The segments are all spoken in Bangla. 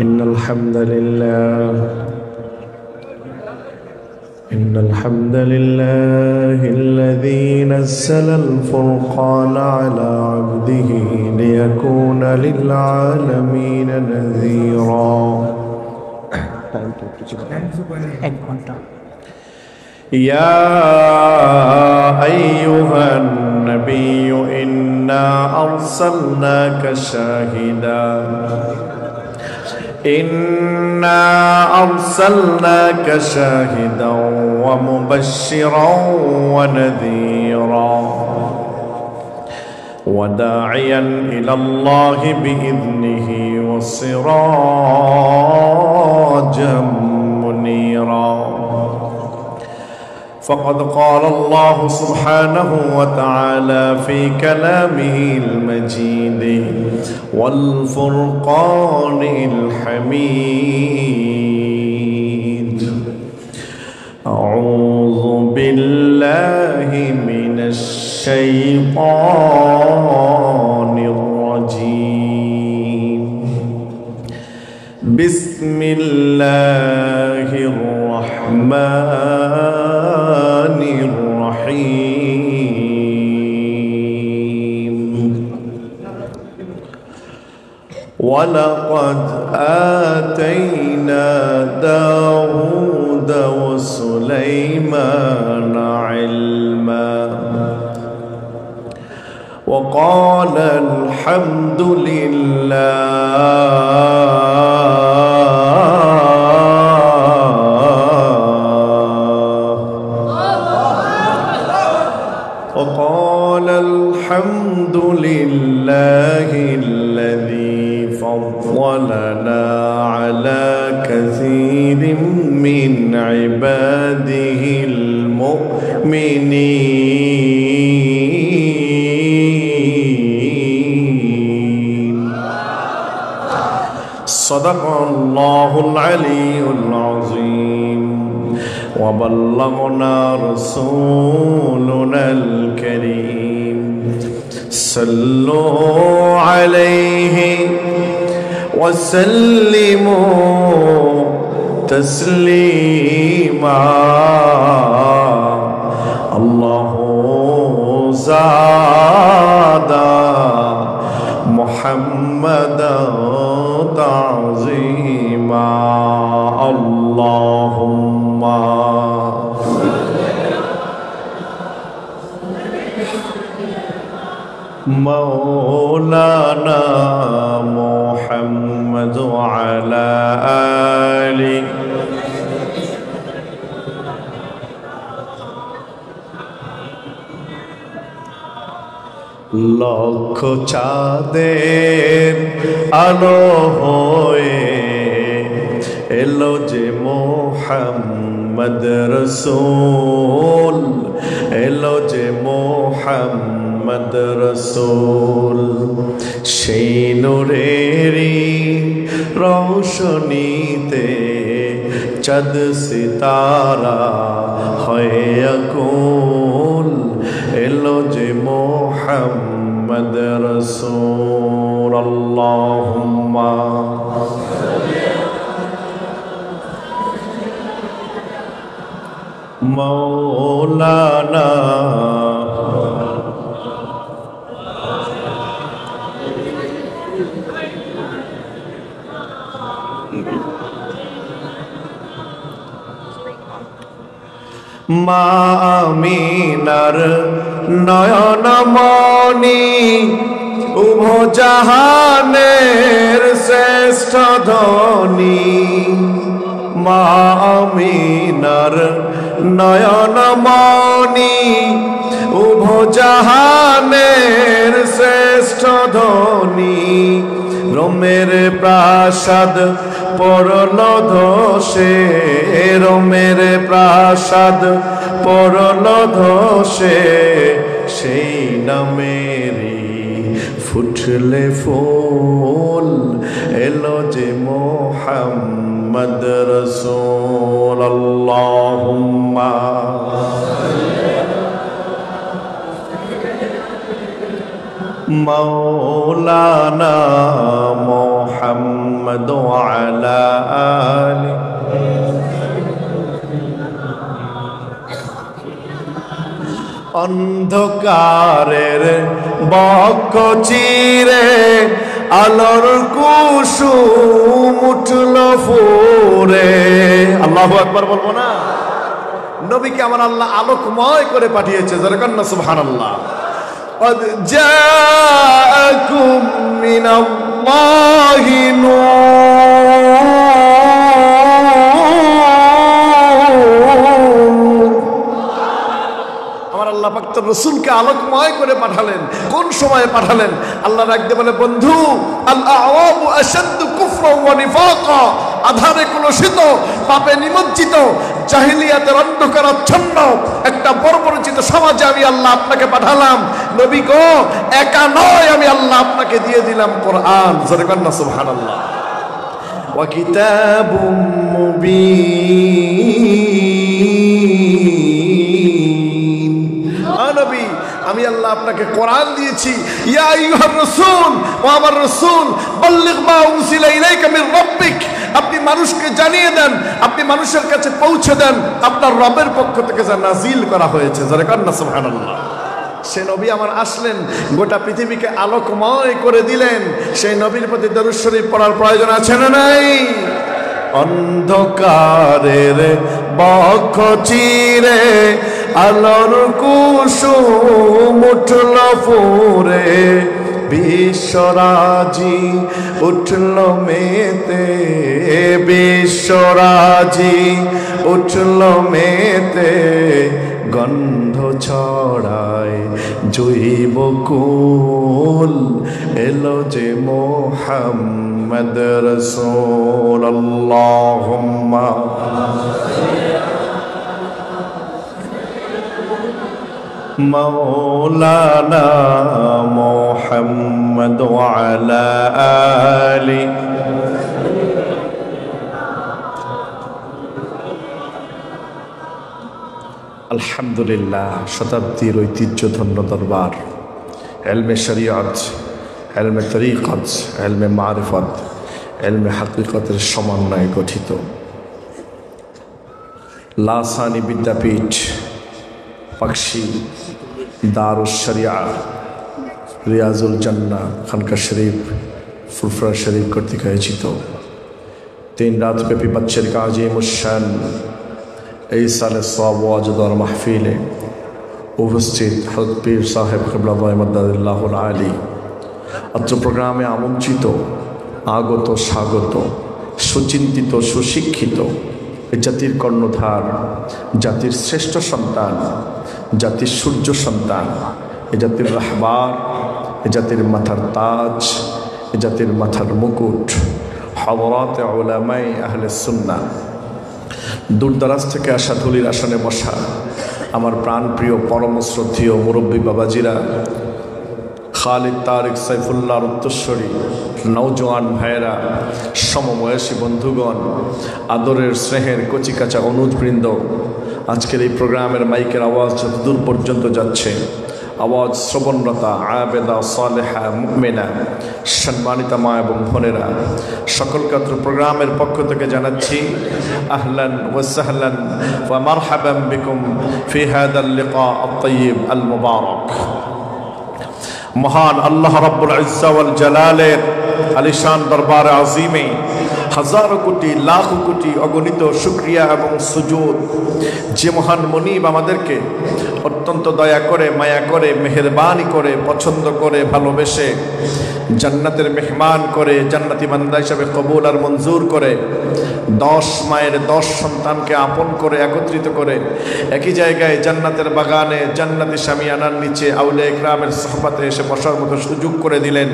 إن الحمد لله الذي نزل الفرقان على عبده ليكون للعالمين نذيرا. يا أيها النبي إنا أرسلناك شاهدا ومبشرا ونذيرا وداعيا إلى الله بإذنه وسراجا منيرا. فقد قال الله سبحانه وتعالى في كلامه المجيد والفرقان الحميد: أعوذ بالله من الشيطان الرجيم. بسم الله الرحمن الرحيم. ولقد آتينا داود وسليمان علما وقال الحمد لله الذي فضلنا على كثير من عباده المؤمنين. صدق الله العلي العظيم وبلغنا رسولنا الكريم. صلوا عليه وسلموا تسليما. الله زاد محمدا تعظيما. اللهم مولانا محمد وعلى آله লক্ষ চাঁদের আলো হয়ে এলো যে মোহাম্মদ রসূল, এলো যে মোহাম্মদ রসূল। সেই নূরেরই রৌশনীতে চাঁদ সিতারা হয়ে আকুল, এলো যে মোহাম্মদ রসূল। আল্লাহুম্মা মৌলানা মা আমিনার নয়নমণি উভজাহানের শ্রেষ্ঠ ধ্বনি। মা আমিনার নয়নমণি উভজাহানের শ্রেষ্ঠ ধ্বনি। রোমের প্রাসাদ পড়ল ধসে, রোমের প্রাসাদ পড়ল ধসে, সেই নামেরই ফুটলে ফুল, এলো যে মোহাম্মদ রসূল। আল্লাহুম্মা মাওলানা মুহাম্মদ ওয়া আলা আলি অন্ধকারের বক্ষ চিরে আলোর কুসুম উঠল ফুরে। আল্লাহু আকবার বলবো না? নবীকে আমার আল্লাহ আলোকময় করে পাঠিয়েছে, যারা কন্যা সুবহানাল্লাহ। قد جاءكم من الله আমার আল্লাহ পাক তার রাসূলকে আলোকময় করে পাঠালেন। কোন সময়ে পাঠালেন? আল্লাহ রাখতে বলে, বন্ধু আল আওয়াবু আশাদ্দু কুফরান ওয়া নিফাকা, আধারে কলুষিত, পাপে নিমজ্জিত, জাহিলিয়াতের অন্ধকারাচ্ছন্ন একটা বর্বরচিত সমাজে আমি আল্লাহ আপনাকে পাঠালাম। নবী গো, একা নয়, আমি আল্লাহ আপনাকে দিয়ে দিলাম কোরআন। জোরে কন্না সুবহানাল্লাহ। ওয়া কিতাবুম মুবিন, নবী আমি আল্লাহ আপনাকে কোরআন দিয়েছি। ইয়া আইয়ুহার রাসূল, ও আমার রাসূল, বাল্লিগ মা উনজিলা ইলাইকা মির রাব্বিক, আপনি মানুষকে জানিয়ে দেন, আপনি মানুষের কাছে পৌঁছে দেন আপনার রবের পক্ষ থেকে যা নাজিল করা হয়েছে। যারা কান্না সুবহানাল্লাহ। সে নবী আমার আসলেন, গোটা পৃথিবীকে আলোকময় করে দিলেন। সেই নবীর প্রতি দরুদ শরীফ পড়ার প্রয়োজন আছে না নাই? অন্ধকারের বক্ষ চিরে আলোর কুসুম উঠল ফুরে, বিশ্বরাজি উঠল মেতে, বিশ্বরাজি উঠল মেতে, গন্ধ ছড়ায় জৈব কুল, এলো যে মুহাম্মদ রাসূল। আল্লাহুম্মা মাওলানা মুহাম্মদ ওয়া আলা আলি আলহামদুলিল্লাহ। শতাব্দীর ঐতিহ্যধন্য দরবার, ইলমে শরিয়ত, ইলমে তরিকত, ইলমে মারিফত, ইলমে হাকিকতের সমন্বয়ে গঠিত লাসানি বিদ্যাপীঠ, পাকশি দারুস শরিয়া, রিয়াজুল জান্নাহ খানকা শরীফ, ফুরফুরা শরীফ কর্তৃক আয়োজিত 3 রাত ব্যাপী বাৎসরিক আজিমুশ শান এই সালে সওয়াব ওয়াজদার মাহফিলে উপস্থিত হযরত পীর সাহেব কিবলা দাইমাদাল্লাহুল আলী, অত্র প্রোগ্রামে আমন্ত্রিত আগত স্বাগত সুচিন্তিত সুশিক্ষিত এ জাতির কর্ণধার, জাতির শ্রেষ্ঠ সন্তান, জাতির সূর্য সন্তান, এ জাতির রাহবার, এ জাতির মাথার তাজ, এ জাতির মাথার মুকুট, হযরত উলামায়ে আহলে সুন্নাহ, দূরদারাজ থেকে আসা ধুলির আসনে বসা আমার প্রাণপ্রিয় পরম শ্রদ্ধেয় মুরব্বী বাবাজিরা, খালিদ তারিক সাইফুল্লাহর উত্তরস্বরী নওজোয়ান ভাইয়েরা, সমবয়সী বন্ধুগণ, আদরের স্নেহের কচিকাচা অনুজবৃন্দ, আজকের এই প্রোগ্রামের মাইকের আওয়াজ যত দূর পর্যন্ত যাচ্ছে, আওয়াজ শ্রবণরতা আবেদা সালেহা মুমিনা সম্মানিতা মা এবং বোনেরা, সকলকে অত্র প্রোগ্রামের পক্ষ থেকে জানাচ্ছি আহলান ওয়া সাহলান ওয়া মারহাবান বিকুম ফি হাদাল লিকা আত-তাইয়িব আল মুবারক। মহান আল্লাহ রাব্বুল ইজ্জা ওয়াল জালালের আলিশান দরবারে আজিমে হাজারো কোটি লাখ কোটি অগণিত শুকরিয়া এবং সুজুদ। যে মহান মনিব আমাদেরকে অত্যন্ত দয়া করে, মায়া করে, মেহেরবানি করে, পছন্দ করে, ভালোবেসে জান্নাতের মেহমান করে, জান্নাতি বান্দা হিসাবে কবুল আর মঞ্জুর করে, 10 মায়ের 10 সন্তানকে আপন করে একত্রিত করে একই জায়গায় জান্নাতের বাগানে জান্নাতি শামিয়ানার নিচে আউলিয়া ইকরামের সোহবতে এসে বসার মতো সুযোগ করে দিলেন।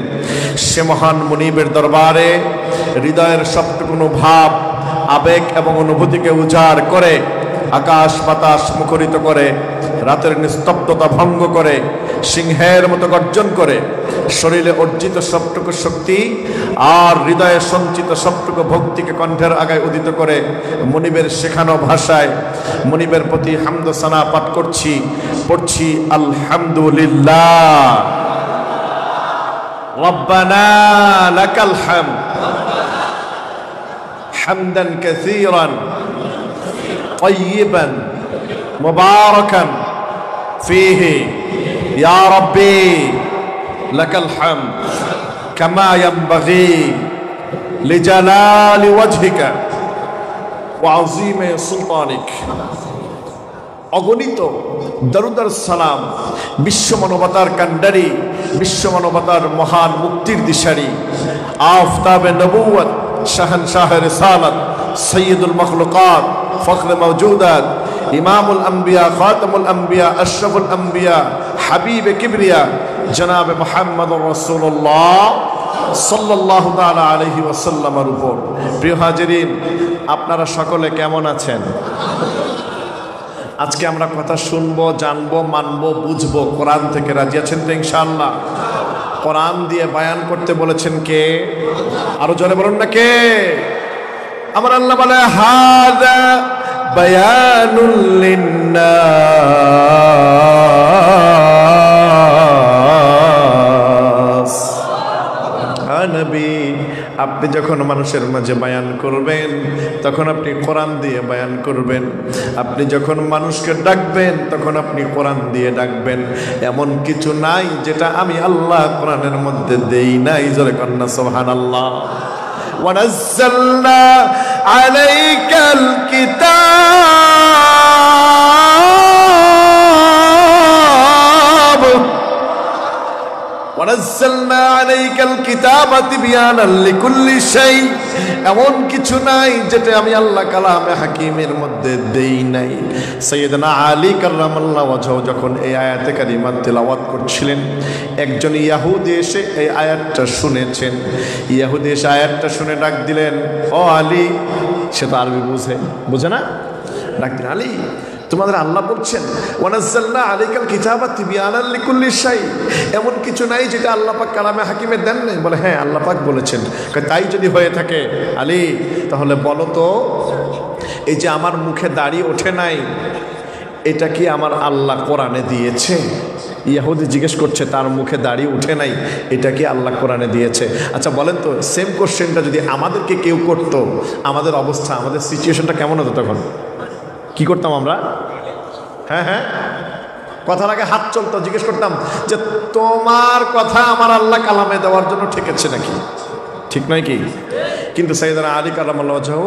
সে মহান মুনিবের দরবারে হৃদয়ের সবটুকুনো ভাব, আবেগ এবং অনুভূতিকে উজাড় করে, আকাশ বাতাস মুখরিত করে, রাতের নিস্তব্ধতা ভঙ্গ করে, সিংহের মতো গর্জন করে, শরীরে অর্জিত সবটুকু শক্তি আর হৃদয়ে সঞ্চিত সবটুকু ভক্তিকে কণ্ঠের আগায় উদিত করে মুনিবের শেখানো ভাষায় মুনিবের প্রতি হামদ সানা পাঠ করছি, পড়ছি আলহামদুলিল্লাহ। রব্বানা লাকাল হামদ হামদান কাসীরান طيبا مباركا فيه يا ربي لك الحمد كما ينبغي لجلال وجهك وعظيم سلطانك অগণিত দরুদ আর সালাম বিশ্ব মানবতার কান্ডারি, বিশ্ব মানবতার মহান মুক্তির দিশারি, আফতাবে নবুয়ত, শাহনশাহ রিসালাত, সৈয়দুল মখলুকাত, ফখর মওজুদাত, ইমামুল আম্বিয়া, খাতামুল আম্বিয়া, আশরাফুল আম্বিয়া, হাবিবে কিবরিয়া জনাব মুহাম্মদুর রাসূলুল্লাহ সাল্লাল্লাহু তাআলা আলাইহি ওয়াসাল্লামের উপর। প্রিয় হাজিরিন, আপনারা সকলে কেমন আছেন? আজকে আমরা কথা শুনবো, জানবো, মানবো, বুঝবো কোরআন থেকে। রাজি আছেন তো ইনশাআল্লাহ? কোরআন দিয়ে বায়ান করতে বলেছেন কে? আরো জোরে বলুন না কে? আমার আল্লাহ বলে হাযা বায়ানুল লিন্নাস। নবী, আপনি যখন মানুষের মাঝে বায়ান করবেন তখন আপনি কোরআন দিয়ে বায়ান করবেন। আপনি যখন মানুষকে ডাকবেন তখন আপনি কোরআন দিয়ে ডাকবেন। এমন কিছু নাই যেটা আমি আল্লাহ কোরআনের মধ্যে দেই নাই। জোরে কন্না সুবহানাল্লাহ। ওয়ানাজ্জালনা আলাইকাল কিতাব ওয়ানাজ্জালনা আলাইকাল কিতাবা তিবয়ানাল লিকুল্লি শাই। এমন কিছু নাই যেটা আমি আল্লাহ কালামে হাকিমের মধ্যে দেই নাই। সাইয়েদনা আলী কাররামাল্লাহু ওয়াজহু যখন এই আয়াতে কারিমা তেলাওয়াত করছিলেন, একজন ইহুদি এসে এই আয়াতটা শুনেছেন। ইহুদি এসে আয়াতটা শুনে ডাক দিলেন, ও আলী। সে তো আরবি বুঝে না। ডাক দিলেন, আলী, তোমাদের আল্লাহ বলছেন ওয়ানাজ্জালনা আলাইকাল কিতাবা তিবয়ানাল লিকুল্লি শাই। এমন কিছু নাই যেটা আল্লাহ পাক কালামে হাকিমে দেন নাই। বলে হ্যাঁ, আল্লাহ পাক বলেছেন। তাই যদি হয়ে থাকে আলী, তাহলে বলো তো, এই যে আমার মুখে দাড়ি ওঠে নাই, এটা কি আমার আল্লাহ কোরআনে দিয়েছে? ইহুদি জিজ্ঞেস করছে, তার মুখে দাড়ি উঠে নাই, এটা কি আল্লাহ কোরআনে দিয়েছে? আচ্ছা বলেন তো, সেম কোশ্চেনটা যদি আমাদেরকে কেউ করতো, আমাদের অবস্থা, আমাদের সিচুয়েশনটা কেমন হতো তখন? কি করতাম আমরা? হ্যাঁ, কথার আগে হাত চলতো, জিজ্ঞেস করতাম যে তোমার কথা আমার আল্লাহ কালামে দেওয়ার জন্য ঠেকেছে নাকি? ঠিক নয় কি? কিন্তু সাইয়েদনা আলী কাররামাল্লাহু ওয়াজহু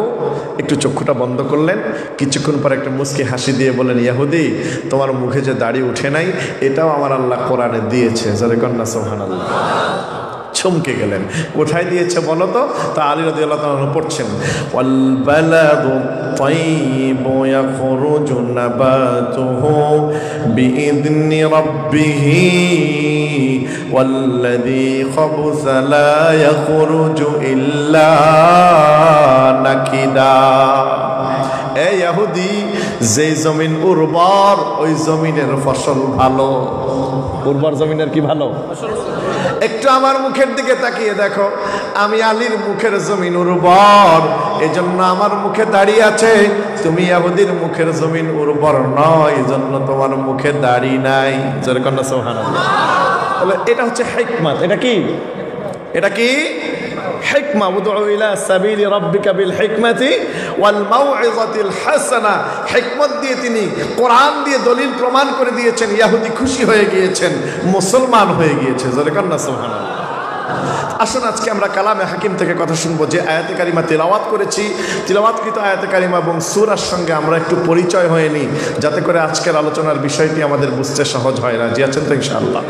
একটু চক্ষুটা বন্ধ করলেন। কিছুক্ষণ পর একটা মুস্কি হাসি দিয়ে বলেন, ইহুদি, তোমার মুখে যে দাড়ি উঠে নাই, এটাও আমার আল্লাহ কোরআনে দিয়েছে। জোরে কন্না সুবহানাল্লাহ। চমকে গেলেন। কোথায় দিয়েছে বলো তো? তা আলী রাদিয়াল্লাহু তাআলা পড়ছেন, ওয়াল বালাদু তাইয়িবু ইয়াখরুজু নাবাতুহু বিইذনি রাব্বিহি ওয়াল্লাযী খাবুসা লা ইয়াখরুজু ইল্লা নাকিদা। এ ইহুদি, যে জমিন উর্বর ওই জমিনের ফসল ভালো। উর্বর জমিনের কি ভালো? একটু আমার মুখের দিকে তাকিয়ে দেখো, আমি আলীর মুখের জমিন উর্বর, এজন্য আমার মুখে দাড়ি আছে। তুমি ইহুদির মুখের জমিন উর্বর নয়, এজন্য তোমার মুখে দাড়ি নাই। জোরে কন্না সুবহানাল্লাহ। তাহলে এটা হচ্ছে হিকমত। এটা কি? এটা কি? হিকমা। উদউ ইলা সাবিলি রাব্বিকা বিল হিকমাতি ওয়াল মাউইযাতিল হাসানা। হিকমত দিয়ে তিনি কোরআন দিয়ে দলিল প্রমাণ করে দিয়েছেন। ইহুদি খুশি হয়ে গিয়েছেন, মুসলমান হয়ে গিয়েছে। জোরে কন্না সুবহানাল্লাহ। আসুন আজকে আমরা কালামে হাকিম থেকে কথা শুনবো। যে আয়াতে কারিমা তেলাওয়াত করেছি, তেলাওয়াতকৃত আয়াতে কারিমা এবং সূরার সঙ্গে আমরা একটু পরিচয় হয়ে নিই, যাতে করে আজকের আলোচনার বিষয়টি আমাদের বুঝতে সহজ হয়। রাজি আছেন তো ইনশাআল্লাহ?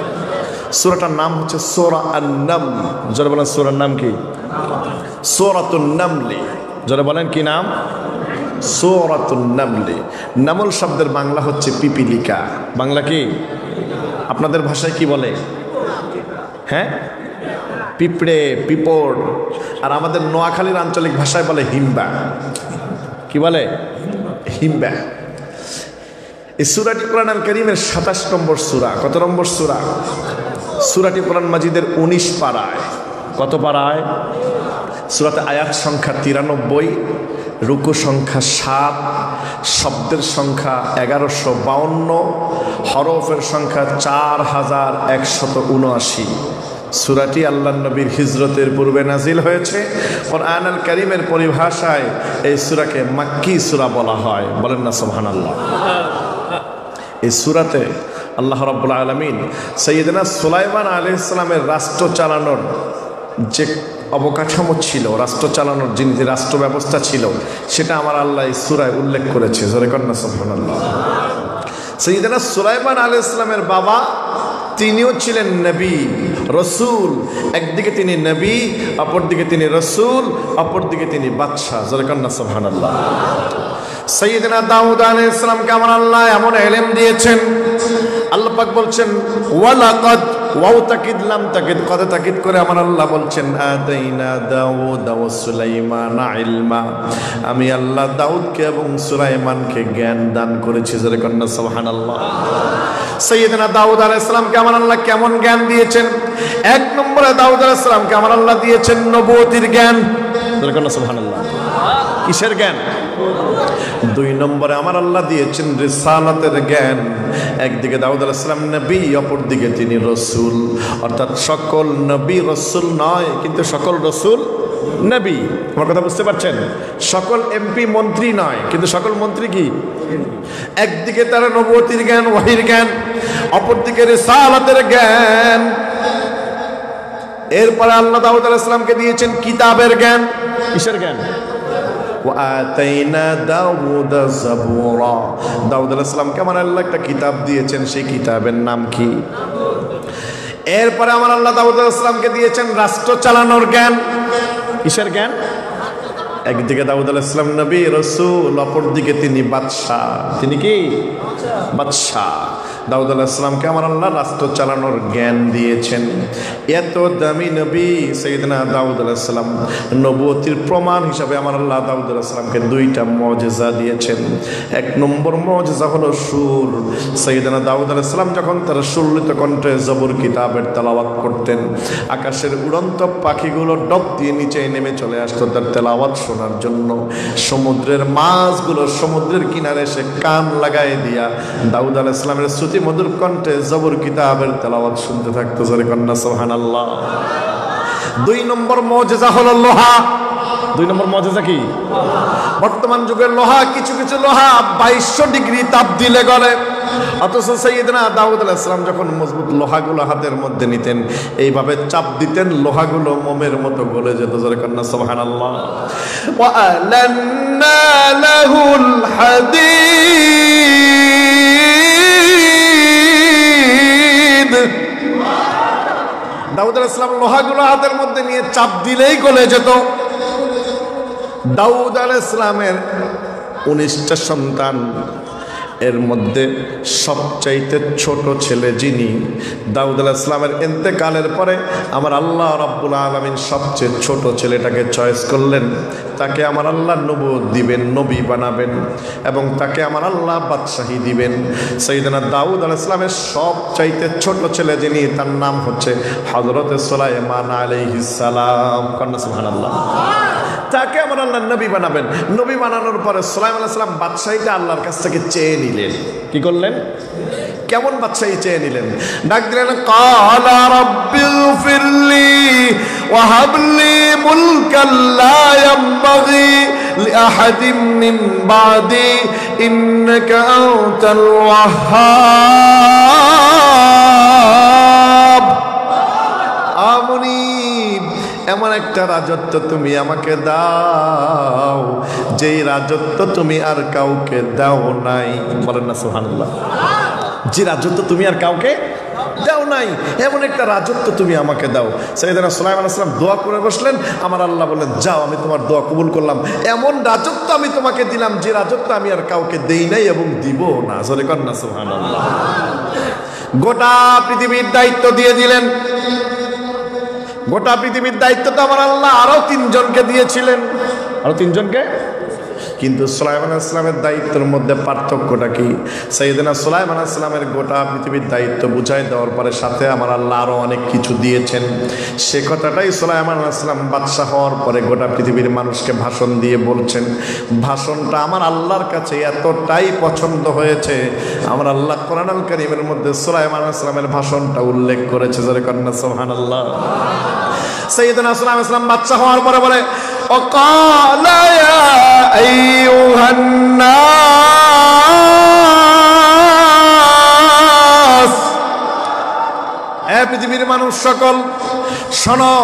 সূরাটার নাম হচ্ছে সূরা আন-নামল। যারা বলেন সূরার নাম কি? সূরাতুন নামলি। যারা বলেন কি নাম? সূরাতুন নামলি। নামল শব্দের বাংলা হচ্ছে পিপিলিকা। বাংলা কি? আপনাদের ভাষায় কি বলে? হ্যাঁ, পিঁপড়ে, পিপড়। আর আমাদের নোয়াখালীর আঞ্চলিক ভাষায় বলে হিম্বা। কি বলে? হিম্বা। এই সূরাটি কোরআন কারীমের 27 নম্বর সূরা। কত নম্বর সূরা? সূরাটি কোরআন মাজিদের 19 পারায়। কত পারায়? সূরাতে আয়াত সংখ্যা 93, রুকু সংখ্যা 7, শব্দের সংখ্যা 1152, হরফের সংখ্যা 4179। সূরাটি আল্লাহর নবীর হিজরতের পূর্বে নাজিল হয়েছে। কোরআন আল কারীমের পরিভাষায় এই সূরাকে মাক্কি সূরা বলা হয়। বলেন না সুবহানাল্লাহ। এই সূরাতে আল্লাহ রাব্বুল আলামিন সাইয়েদনা সুলাইমান আলাইহিস সালামের রাষ্ট্র চালানোর যে অবকাঠামো ছিল, রাষ্ট্র চালানোর যে রাষ্ট্র ব্যবস্থা ছিল, সেটা আমার আল্লাহ এই সূরায় উল্লেখ করেছে। জোরে কর না সুবহানাল্লাহ। সাইয়েদনা সুলাইমান আলাইহিস সালামের বাবা তিনিও ছিলেন নবী রসুল। একদিকে তিনি নবী, অপরদিকে তিনি রসুল, অপরদিকে তিনি বাদশাহ। জোরে কর না সুবহানাল্লাহ। সাইয়েদনা দাউদ আলাইহিস সালামকে আমার আল্লাহ এমন ইলম দিয়েছেন, আল্লাহ পাক বলছেন ওয়ালাকাদ, ওয়াও তাকিদ লাম তাকিদ, কদ তাকিদ করে আমার আল্লাহ বলছেন আতাইনা দাউদ ওয়া সুলাইমানা ইলমা, আমি আল্লাহ দাউদকে এবং সুলাইমানকে জ্ঞান দান করেছি। জোরে কর না সুবহানাল্লাহ। সাইয়েদনা দাউদ আলাইহিস সালামকে আমার আল্লাহ কেমন জ্ঞান দিয়েছেন? এক নম্বরে দাউদ আলাইহিস সালামকে আমার আল্লাহ দিয়েছেন নবুয়তির জ্ঞান। জোরে কর না সুবহানাল্লাহ। কিসের জ্ঞান? দুই নম্বরে আমার আল্লাহ দিয়েছেন রিসালাতের জ্ঞান। একদিকে দাউদ আলাইহিস সালাম নবী, অপরদিকে তিনি রসুল। অর্থাৎ সকল নবী রসুল নয়, কিন্তু সকল রসুল নবী। আমার কথা বুঝতে পারছেন? সকল এমপি মন্ত্রী নয়, কিন্তু সকল মন্ত্রী কি? একদিকে তারা নবুয়তির জ্ঞান, ওয়াহির জ্ঞান, অপরদিকে রিসালাতের জ্ঞান। এরপরে আল্লাহ দাউদ আলাইহিস সালামকে দিয়েছেন কিতাবের জ্ঞান। কিসের জ্ঞান? ওয়াতাইনা দাউদা যাবুরা, দাউদ আলাইহিস সালামকে আমার আল্লাহ একটা কিতাব দিয়েছেন, সেই কিতাবের নাম কি? এরপরে আমার আল্লাহ দাউদ আলাইহিস সালামকে দিয়েছেন রাষ্ট্র চালানোর জ্ঞান। কিসের জ্ঞান? একদিকে দাউদ আলাইহিস সালাম নবী রাসূল, অপরদিকে তিনি বাদশাহ। তিনি কি? বাদশাহ। দাউদ আলাইহিস সালামকে আমার আল্লাহ রাষ্ট্র চালানোর জ্ঞান দিয়েছেন। এত দামি নবী সাইয়েদনা দাউদ আলাইহিস সালাম, নবুয়তির প্রমাণ হিসাবে আমার আল্লাহ দাউদ আলাইহিস সালামকে দুইটা মুজিজা দিয়েছেন। এক নম্বর মুজিজা হলো সুর। সাইয়েদনা দাউদ আলাইহিস সালাম যখন তার সুললিত কণ্ঠে জবর কিতাবের তেলাওয়াত করতেন, আকাশের উড়ন্ত পাখিগুলো ডব দিয়ে নিচে নেমে চলে আসতো তার তেলাওয়াত শোনার জন্য। সমুদ্রের মাছগুলো সমুদ্রের কিনারে এসে কান লাগাই দিয়া দাউদ আলাইহিস সালামের মধুর কণ্ঠে জবর কিতাবের তেলাওয়াত শুনতে থাকতো। জোরে কন্না সুবহানাল্লাহ। দুই নম্বর মুজিজা হলো লোহা। দুই নম্বর মুজিজা কি? বর্তমান যুগের লোহা, কিছু কিছু লোহা 2200 ডিগ্রি তাপ দিলে গলে, অথচ সাইয়েদনা দাউদ আলাইহিস সালাম যখন মজবুত লোহাগুলো হাতের মধ্যে নিতেন, এইভাবে চাপ দিতেন, লোহাগুলো মোমের মতো গলে যেত। জোরে কন্না সুবহানাল্লাহ। ওয়া আলান্না লাহুল হাদীদ, দাউদ আলাইহিস সালাম লোহাগুলো হাতের মধ্যে নিয়ে চাপ দিলেই গলে যেত। দাউদ আলাইহিস সালামের 19টা সন্তান, এর মধ্যে সবচাইতে ছোট ছেলে যিনি, দাউদ আলাইহিস সালামের ইন্তেকালের পরে আমার আল্লাহ রাব্বুল আলামিন সবচেয়ে ছোট ছেলেটাকে চয়েস করলেন। তাকে আমার আল্লাহ নবুয়ত দিবেন, নবী বানাবেন, এবং তাকে আমার আল্লাহ বাদশাহী দিবেন। সাইয়েদনা দাউদ আলাইহিস সালামের সবচাইতে ছোট ছেলে যিনি, তার নাম হচ্ছে হযরত সুলাইমান আলাইহিস সালাম। কন্না সুবহানাল্লাহ। তাকে আমার আল্লাহ নবী বানাবেন। নবী বানানোর পরে সুলাইমান আলাইহিস সালাম বাদশাহীটা আল্লাহর কাছ থেকে চেয়ে নিলেন। কি করলেন? কেমন বাদশাহী চেয়ে নিলেন? ডাক দিলেন, ক্বালা রাব্বিগফিরলি ওয়া হাবলি মুলকান লা ইয়ানবাগি লিআহাদিন মিন বাদি ইন্নাকা আনতাল ওয়াহ্হাব। মুনিব, এমন একটা রাজত্ব তুমি আমাকে দাও যেই রাজত্ব তুমি আর কাউকে দাও নাই। বলেন না সুবহানাল্লাহ। যে রাজত্ব তুমি আর কাউকে দাও নাই, এমন একটা রাজত্ব তুমি আমাকে দাও। সাইয়েদনা সুলাইমান আলাইহিস সালাম দোয়া করে বসলেন। আমার আল্লাহ বললেন, যাও, আমি তোমার দোয়া কবুল করলাম। এমন রাজত্ব আমি তোমাকে দিলাম যে রাজত্ব আমি আর কাউকে দেই নাই এবং দিব না। জোরে কর না সুবহানাল্লাহ। গোটা পৃথিবীর দায়িত্ব দিয়ে দিলেন। গোটা পৃথিবীর দায়িত্ব তো আমার আল্লাহ আরো 3 জনকে দিয়েছিলেন। আরো 3 জনকে? কিন্তু সুলাইমান আলাইহিস সালামের দায়িত্বের মধ্যে পার্থক্যটা কি? সাইয়েদনা সুলাইমান আলাইহিস সালামের গোটা পৃথিবীর দায়িত্ব বুঝাই দেওয়ার পরে সাথে আমার আল্লাহ আরও অনেক কিছু দিয়েছেন। সে কথাটাই সুলাইমান আলাইহিস সালাম বাদশাহ হওয়ার পরে গোটা পৃথিবীর মানুষকে ভাষণ দিয়ে বলছেন। ভাষণটা আমার আল্লাহর কাছে এতটাই পছন্দ হয়েছে, আমার আল্লাহ কোরআনুল কারীমের মধ্যে সুলাইমান আলাইহিস সালামের ভাষণটা উল্লেখ করেছে। জোরে কন্না সুবহানাল্লাহ। সাইয়েদনা সুলাইমান আলাইহিস সালাম বাদশাহ হওয়ার পরে বলে, ওয়াকালা ইয়া আইয়ুহান নাস, হে পৃথিবীর মানুষ সকল শোনো,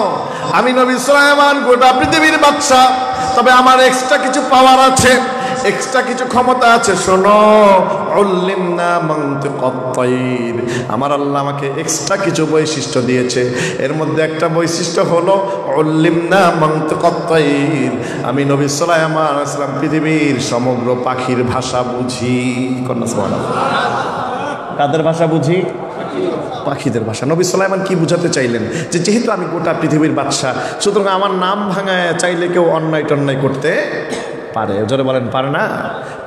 আমি নবী সুলাইমান গোটা পৃথিবীর বাদশা, তবে আমার এক্সট্রা কিছু পাওয়ার আছে, এক্সট্রা কিছু ক্ষমতা আছে। শোনো, উল্লিমনা মানতিকাত তাইর, আমার আল্লাহ আমাকে এক্সট্রা কিছু বৈশিষ্ট্য দিয়েছে। এর মধ্যে একটা বৈশিষ্ট্য হলো উল্লিমনা মানতিকাত তাইর, আমি নবী সুলাইমান আলাইহিস সালাম পৃথিবীর সমগ্র পাখির ভাষা বুঝি। কন্যা সুবহানাল্লাহ। কাদের ভাষা বুঝি? পাখিদের ভাষা। নবী সুলাইমান কি বুঝাতে চাইলেন? যে যেহেতু আমি গোটা পৃথিবীর বাদশা, সুতরাং আমার নাম ভাঙায় চাইলে কেউ অন্যায় টন্যায় করতে পারে। জোরে বলেন, পারে না?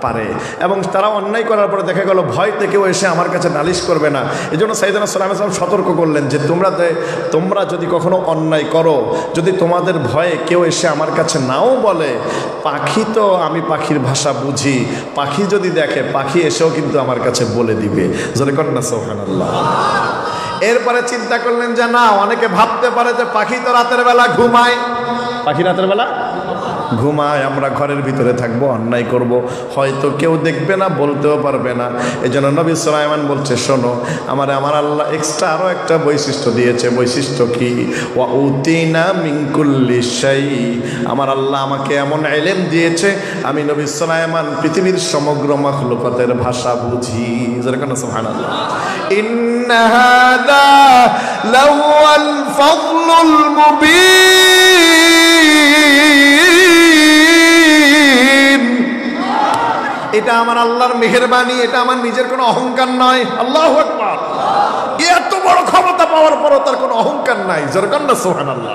পারে। এবং তারা অন্যায় করার পরে দেখা গেল ভয়তে কেউ এসে আমার কাছে নালিশ করবে না। এই জন্য সাইয়েদনা সুলাইমান সালাম সতর্ক করলেন যে তোমরা যদি কখনো অন্যায় করো, যদি তোমাদের ভয়ে কেউ এসে আমার কাছে নাও বলে, পাখি তো আমি পাখির ভাষা বুঝি, পাখি যদি দেখে পাখি এসেও কিন্তু আমার কাছে বলে দিবে। জোরে কন্না সুবহানাল্লাহ। এরপরে চিন্তা করলেন যে না, অনেকে ভাবতে পারে যে পাখি তো রাতের বেলা ঘুমায়, পাখি রাতের বেলা ঘুমায়, আমরা ঘরের ভিতরে থাকবো, অন্যায় করব, হয়তো কেউ দেখবে না, বলতেও পারবে না। এই জন্য নবী সুলাইমান বলছে, শোনো, আমার আল্লাহ এক্সট্রা আরও একটা বৈশিষ্ট্য দিয়েছে। বৈশিষ্ট্য কি? ওয়া উতিনা মিন কুল্লি শাই, আমার আল্লাহ আমাকে এমন ইলম দিয়েছে, আমি নবী সুলাইমান পৃথিবীর সমগ্র মাখলুকাতের ভাষা বুঝি। যেরকম সুবহানাল্লাহ। ইন্না হাযা লাহুয়াল ফাদলুল মুবিন, এটা আমার আল্লাহর মেহেরবানি, এটা আমার নিজের কোনো অহংকার নয়। আল্লাহু আকবার। এত বড় ক্ষমতা পাওয়ার পরও তার কোনো অহংকার নাই। জোরে বলেন না সুবহানাল্লাহ।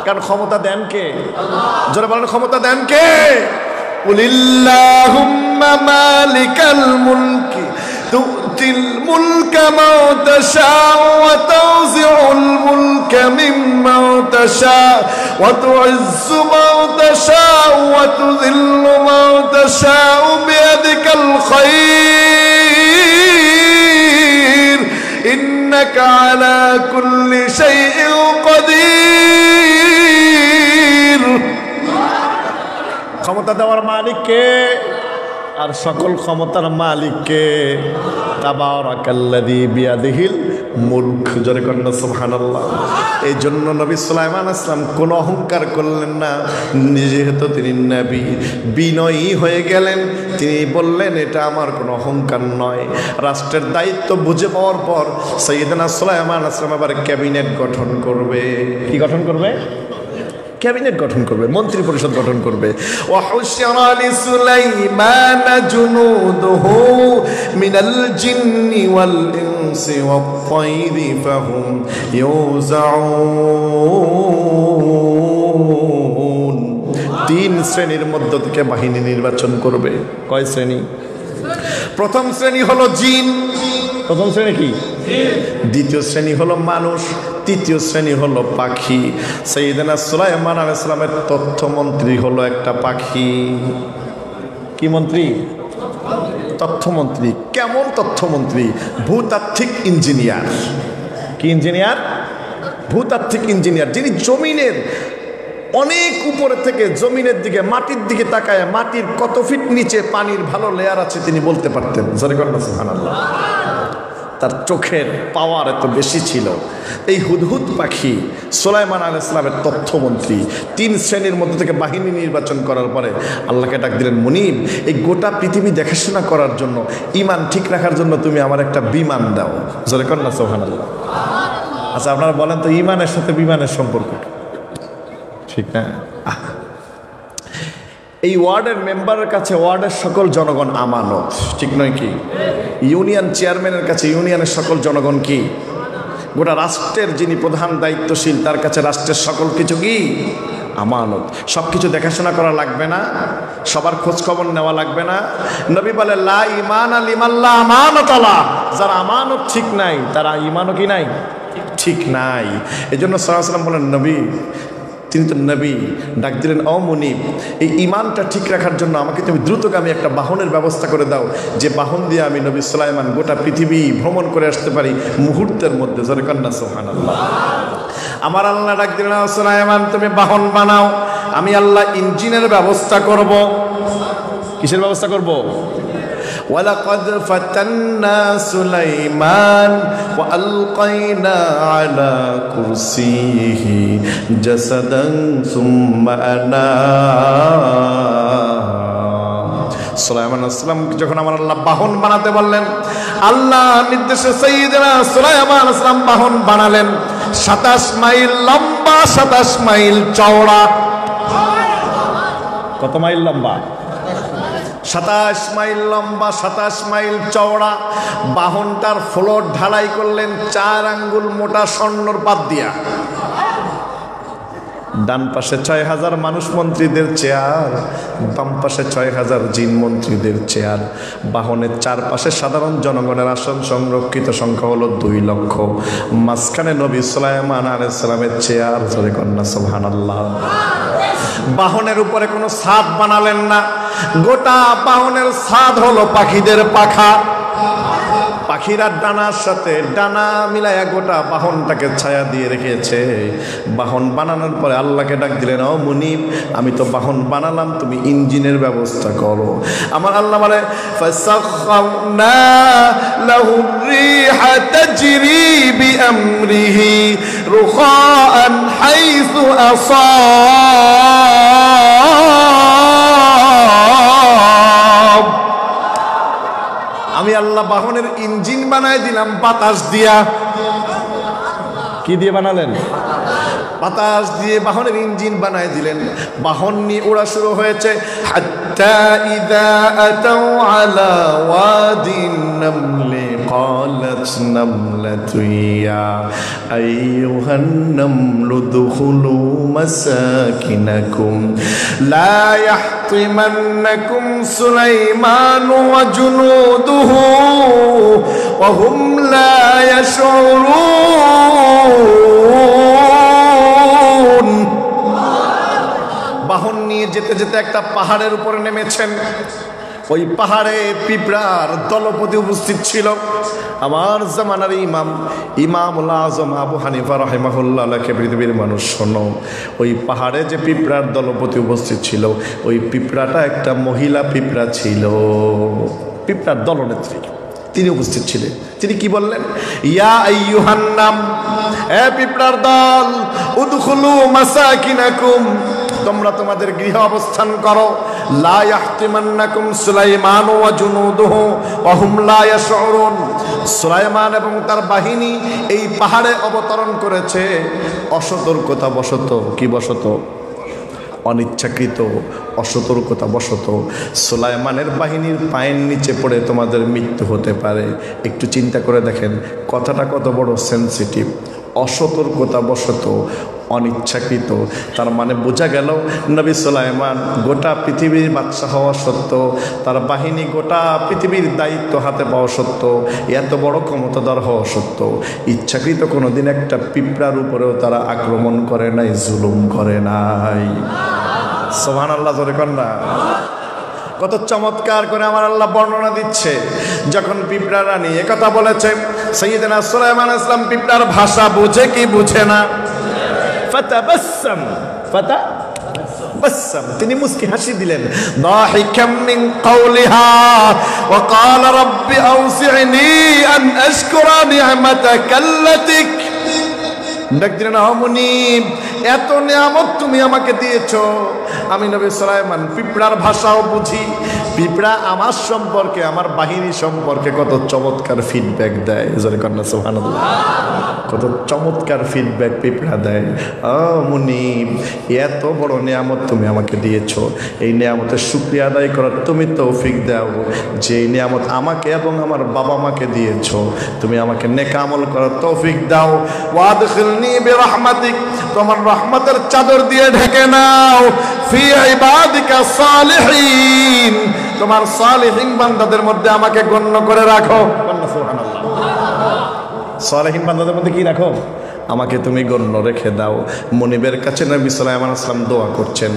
কারণ ক্ষমতা দেন কে? জোরে বলেন, ক্ষমতা দেন কে? কুলিল্লাহুম্মা মালিকাল মুলকি তু'তিল মুলকা মান তাশাউ ওয়া তানজিউল মুলকা মিম্মান তাশাউ ওয়া তু'ইজ্জু মান তাশাউ ওয়া তুযিল্লু মান তাশাউ বিয়াদিকাল খায়র ইন্নাকা আলা কুল্লি শাইইন কাদির। ক্ষমতা দেওয়ার মালিক কে? আর সকল ক্ষমতার মালিক কে? তাবারাকাল্লাযী বিয়াদিহিল মুলক। জোরে কন্না সুবহানাল্লাহ। এই জন্য নবী সুলাইমান আলাইহিস সালাম কোনো অহংকার করলেন না। যেহেতু তিনি নবী, বিনয়ী হয়ে গেলেন। তিনি বললেন, এটা আমার কোনো অহংকার নয়। রাষ্ট্রের দায়িত্ব বুঝে পাওয়ার পর সাইয়েদনা সুলাইমান আলাইহিস সালাম আবার ক্যাবিনেট গঠন করবে। কি গঠন করবে? ক্যাবিনেট গঠন করবে, মন্ত্রী পরিষদ গঠন করবে। ওয়াহুশরা লিসুলাইমানা জুনুদুহু মিনাল জিন্নি ওয়াল ইনসি ওয়াত তায়রি ফাহুম ইউযাউন। তিন শ্রেণীর মধ্য থেকে বাহিনী নির্বাচন করবে। কয় শ্রেণী? প্রথম শ্রেণী হলো জিন। প্রথম শ্রেণী কি? দ্বিতীয় শ্রেণী হলো মানুষ, তৃতীয় শ্রেণী হলো পাখি। সাইয়েদনা সুলাইমান আলাইহিস সালামের তথ্যমন্ত্রী হলো একটা পাখি। কি মন্ত্রী? তথ্যমন্ত্রী। কেমন তথ্যমন্ত্রী? ভূতাত্ত্বিক ইঞ্জিনিয়ার। কি ইঞ্জিনিয়ার? ভূতাত্ত্বিক ইঞ্জিনিয়ার, যিনি জমিনের অনেক উপরে থেকে জমিনের দিকে, মাটির দিকে তাকায় মাটির কত ফিট নিচে পানির ভালো লেয়ার আছে তিনি বলতে পারতেন। জোরে কন্না সুবহানাল্লাহ। তার চোখের পাওয়ার এত বেশি ছিল। এই হুদহুদ পাখি সুলাইমান আলাইহিস সালামের তথ্যমন্ত্রী। তিন শ্রেণীর মধ্যে থেকে বাহিনী নির্বাচন করার পরে আল্লাহকে ডাক দিলেন, মুনিব, এই গোটা পৃথিবী দেখাশোনা করার জন্য, ঈমান ঠিক রাখার জন্য তুমি আমার একটা বিমান দাও। জোরে কন্না সুবহানাল্লাহ। আচ্ছা, আপনারা বলেন তো, ঈমানের সাথে বিমানের সম্পর্ক ঠিক না? এই ওয়ার্ডের মেম্বারের কাছে ওয়ার্ডের সকল জনগণ আমানত, ঠিক নয় কি? ইউনিয়ন চেয়ারম্যানের কাছে ইউনিয়নের সকল জনগণ কি? গোটা রাষ্ট্রের যিনি প্রধান দায়িত্বশীল, তার কাছে রাষ্ট্রের সকল কিছু কি আমানত। সব কিছু দেখাশোনা করা লাগবে না, সবার খোঁজ খবর নেওয়া লাগবে না। নবী বলে লা ঈমানা লিমান লা আমানাতা লা, যার আমানত ঠিক নাই তার ঈমানও কি নাই, ঠিক নাই। এজন্য সাল্লাল্লাহু আলাইহি ওয়াসাল্লাম বলেন, নবী তিনি তো নবী, ডাক দিলেন ও মুনিব, এই ঈমানটা ঠিক রাখার জন্য আমাকে তুমি দ্রুতগামী একটা বাহনের ব্যবস্থা করে দাও, যে বাহন দিয়ে আমি নবী সুলাইমান গোটা পৃথিবী ভ্রমণ করে আসতে পারি মুহূর্তের মধ্যে। জোরে কন্না সুবহানাল্লাহ। আমার আল্লাহ ডাক দিলেন ও সুলাইমান তুমি বাহন বানাও, আমি আল্লাহ ইঞ্জিনের ব্যবস্থা করব। কিসের ব্যবস্থা করব? وَلَقَدْ فَتَنَّا سُلَيْمَانَ وَأَلْقَيْنَا عَلَى كُرْسِيِّهِ جَسَدًا ثُمَّ أَنَابَ। সুলাইমান আলাইহিস সালাম যখন আমার আল্লাহ বাহন বানাতে বললেন, আল্লাহ নির্দেশে সাইয়্যিদনা সুলাইমান আলাইহিস সালাম বাহন বানালেন। 27 মাইল লম্বা, 27 মাইল চওড়া। কত মাইল লম্বা? 27 মাইল লম্বা, 27 মাইল চওড়া। বাহনটার ফ্লোর ঢালাই করলেন 4 আঙ্গুল মোটা স্বর্ণর পাত দিয়া। ডান পাশে 6000 মানুষ মন্ত্রীদের চেয়ার, বাম পাশে 6000 জিন মন্ত্রীদের চেয়ার। বাহনের চারপাশে সাধারণ জনগণের আসন, সংরক্ষিত সংখ্যা হলো 2 লক্ষ। মাঝখানে নবী সুলাইমান আলাইহিস সালামের চেয়ার। জোরে কন্না সুবহানাল্লাহ। বাহনের উপরে কোনো ছাদ বানালেন না, গোটা বাহনের ছাদ হলো পাখিদের পাখা। পাখিরা ডানার সাথে ডানা মিলাইয়া গোটা বাহনটাকে ছায়া দিয়ে রেখেছে। বাহন বানানোর পরে আল্লাহকে ডাক দিলেন, ও মুনিব আমি তো বাহন বানালাম, তুমি ইঞ্জিনের ব্যবস্থা করো। আমার আল্লাহ বলে ফাসাখখারনা লাহু রিহা তাজরি বিআমরিহি রুখাআন হাইসু আসাব। আমি আল্লাহ বাহনের ইঞ্জিন বানায় দিলাম বাতাস দিয়া। কি দিয়ে বানালেন? বাতাস দিয়ে বাহনের ইঞ্জিন বানায় দিলেন। বাহন নিয়ে ওড়া শুরু হয়েছে। হাত্তা ইযা আতাউ আলা ওয়াদিন নামলি قالت نملة يا أيها النمل ادخلوا مساكنكم لا يحطمنكم سليمان وجنوده وهم لا يشعرون। বাহন নিয়ে যেতে যেতে একটা পাহাড়ের উপরে নেমেছেন। ওই পাহাড়ে পিঁপড়ার দলপতি উপস্থিত ছিল। আমার জামানার ইমামুল আজম আবু হানিফা রাহিমাহুল্লাহকে পৃথিবীর মানুষ শোনো, ওই পাহাড়ে যে পিঁপড়ার দলপতি উপস্থিত ছিল, ওই পিঁপড়াটা একটা মহিলা পিঁপড়া ছিল, পিঁপড়ার দলনেত্রী। তিনি উপস্থিত ছিলেন। তিনি কি বললেন? ইয়া আইয়ুহান নাম, হে পিঁপড়ার দল, উদখুলু মাসাকিনাকুম, তোমরা তোমাদের গৃহ অবস্থান করো। লা ইয়াহতিমান্নাকুম সুলাইমান ওয়া জুনুদুহু ওয়া হুম লা ইয়াশউরুন। সুলাইমান এবং তার বাহিনী এই পাহাড়ে অবতরণ করেছে অসতর্কতা বশত। কি বশত? অনিচ্ছাকৃত অসতর্কতা বশত। সুলাইমানের বাহিনীর পায়ের নিচে পড়ে তোমাদের মৃত্যু হতে পারে। একটু চিন্তা করে দেখেন কথাটা কত বড় সেন্সিটিভ। অসতর্কতা বশত, অনিচ্ছাকৃত। তার মানে বোঝা গেল নবী সুলাইমান গোটা পৃথিবীর বাদশা হওয়া সত্ত্বেও, তার বাহিনী গোটা পৃথিবীর দায়িত্ব হাতে পাওয়া সত্ত্বেও, এত বড় ক্ষমতাধর হওয়া সত্ত্বেও ইচ্ছাকৃত কোনোদিন একটা পিঁপড়ার উপরেও তারা আক্রমণ করে নাই, জুলুম করে নাই। সুবহানাল্লাহ, জোরে কন্যা। কত চমৎকার করে আমার আল্লাহ বর্ণনা দিচ্ছে। যখন পিঁপড়া রানী একথা বলেছে, সাইয়েদনা সুলাইমান আলাইহিস সালাম পিঁপড়ার ভাষা বুঝে কি বুঝে না? ফাতাবাসসাম, তিনি মুস্কি হাসি দিলেন। দাহিকাম মিন কাওলিহা ওয়া ক্বালা রাব্বি আওসি'নি আন আশকুরা নি'মাতাকাল্লাতিক। ডাক দিলেন, ও মুনিব, এত নিয়ামত তুমি আমাকে দিয়েছো। আমি নবী সুলাইমান পিঁপড়ার ভাষাও বুঝি। পিঁপড়া আমার সম্পর্কে, আমার বাহিনী সম্পর্কে কত চমৎকার ফিডব্যাক দেয়। জোরে কন্না সুবহানাল্লাহ। কত চমৎকার ফিডব্যাক পিঁপড়া দেয়। ও মুনিব, এত বড় নিয়ামত তুমি আমাকে দিয়েছো, এই নিয়ামতের শুকরিয়া আদায় করার তুমি তৌফিক দাও। যে নিয়ামত আমাকে এবং আমার বাবা মাকে দিয়েছো, তুমি আমাকে নেক আমল করার তৌফিক দাও। ওয়াদখিলনি বিরহমাতিক, তোমার রহমতের চাদর দিয়ে ঢেকে নাও। ফি ইবাদিকা সালিহিন, তোমার সালিহিন বান্দাদের মধ্যে আমাকে গণ্য করে রাখো। সুবহানাল্লাহ। সালিহিন বান্দাদের মধ্যে কি রাখো? আমাকে তুমি গণ্য রেখে দাও। মনিবের কাছে নবী সুলাইমান আলাইহিস সালাম দোয়া করছেন।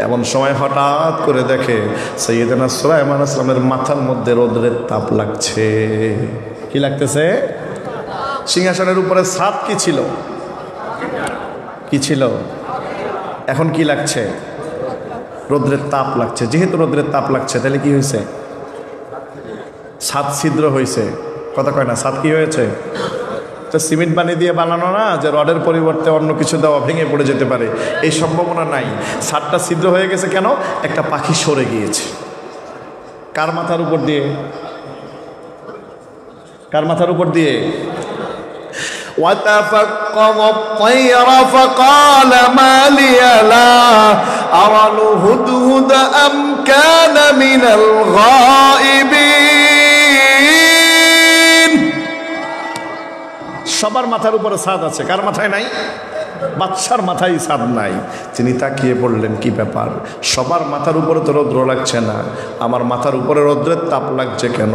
এমন সময় হঠাৎ করে দেখে সাইয়েদনা সুলাইমান আলাইহিস সালামের মাথার মধ্যে রোদ্রের তাপ লাগছে। কি লাগতেছে? সিংহাসনের উপরে ছাদ কি ছিল? কি ছিল? এখন কি লাগছে? রোদ্রের তাপ লাগছে। যেহেতু রোদ্রের তাপ লাগছে, তাহলে কি হয়েছে? ছাদ ছিদ্র হয়েছে। কথা কয় না? ছাদ কি হয়েছে? সিমেন্ট বানি দিয়ে বানানো না, যে রডের পরিবর্তে অন্য কিছু দেওয়া, ভেঙে পড়ে যেতে পারে, এই সম্ভাবনা নাই। ছাদটা ছিদ্র হয়ে গেছে কেন? একটা পাখি সরে গিয়েছে। কার মাথার উপর দিয়ে? কার মাথার উপর দিয়ে? وتفقد الطير فقال ما لي لا أرى الهدهد أم كان من الغائبين। সবার মাথার উপরে ছাদ আছে, কার মাথায় নাই? বাদশার মাথায় ছাদ নাই। তিনি তাকিয়ে পড়লেন, কি ব্যাপার? সবার মাথার উপরে তো রৌদ্র লাগছে না, আমার মাথার উপরে রৌদ্রের তাপ লাগছে কেন?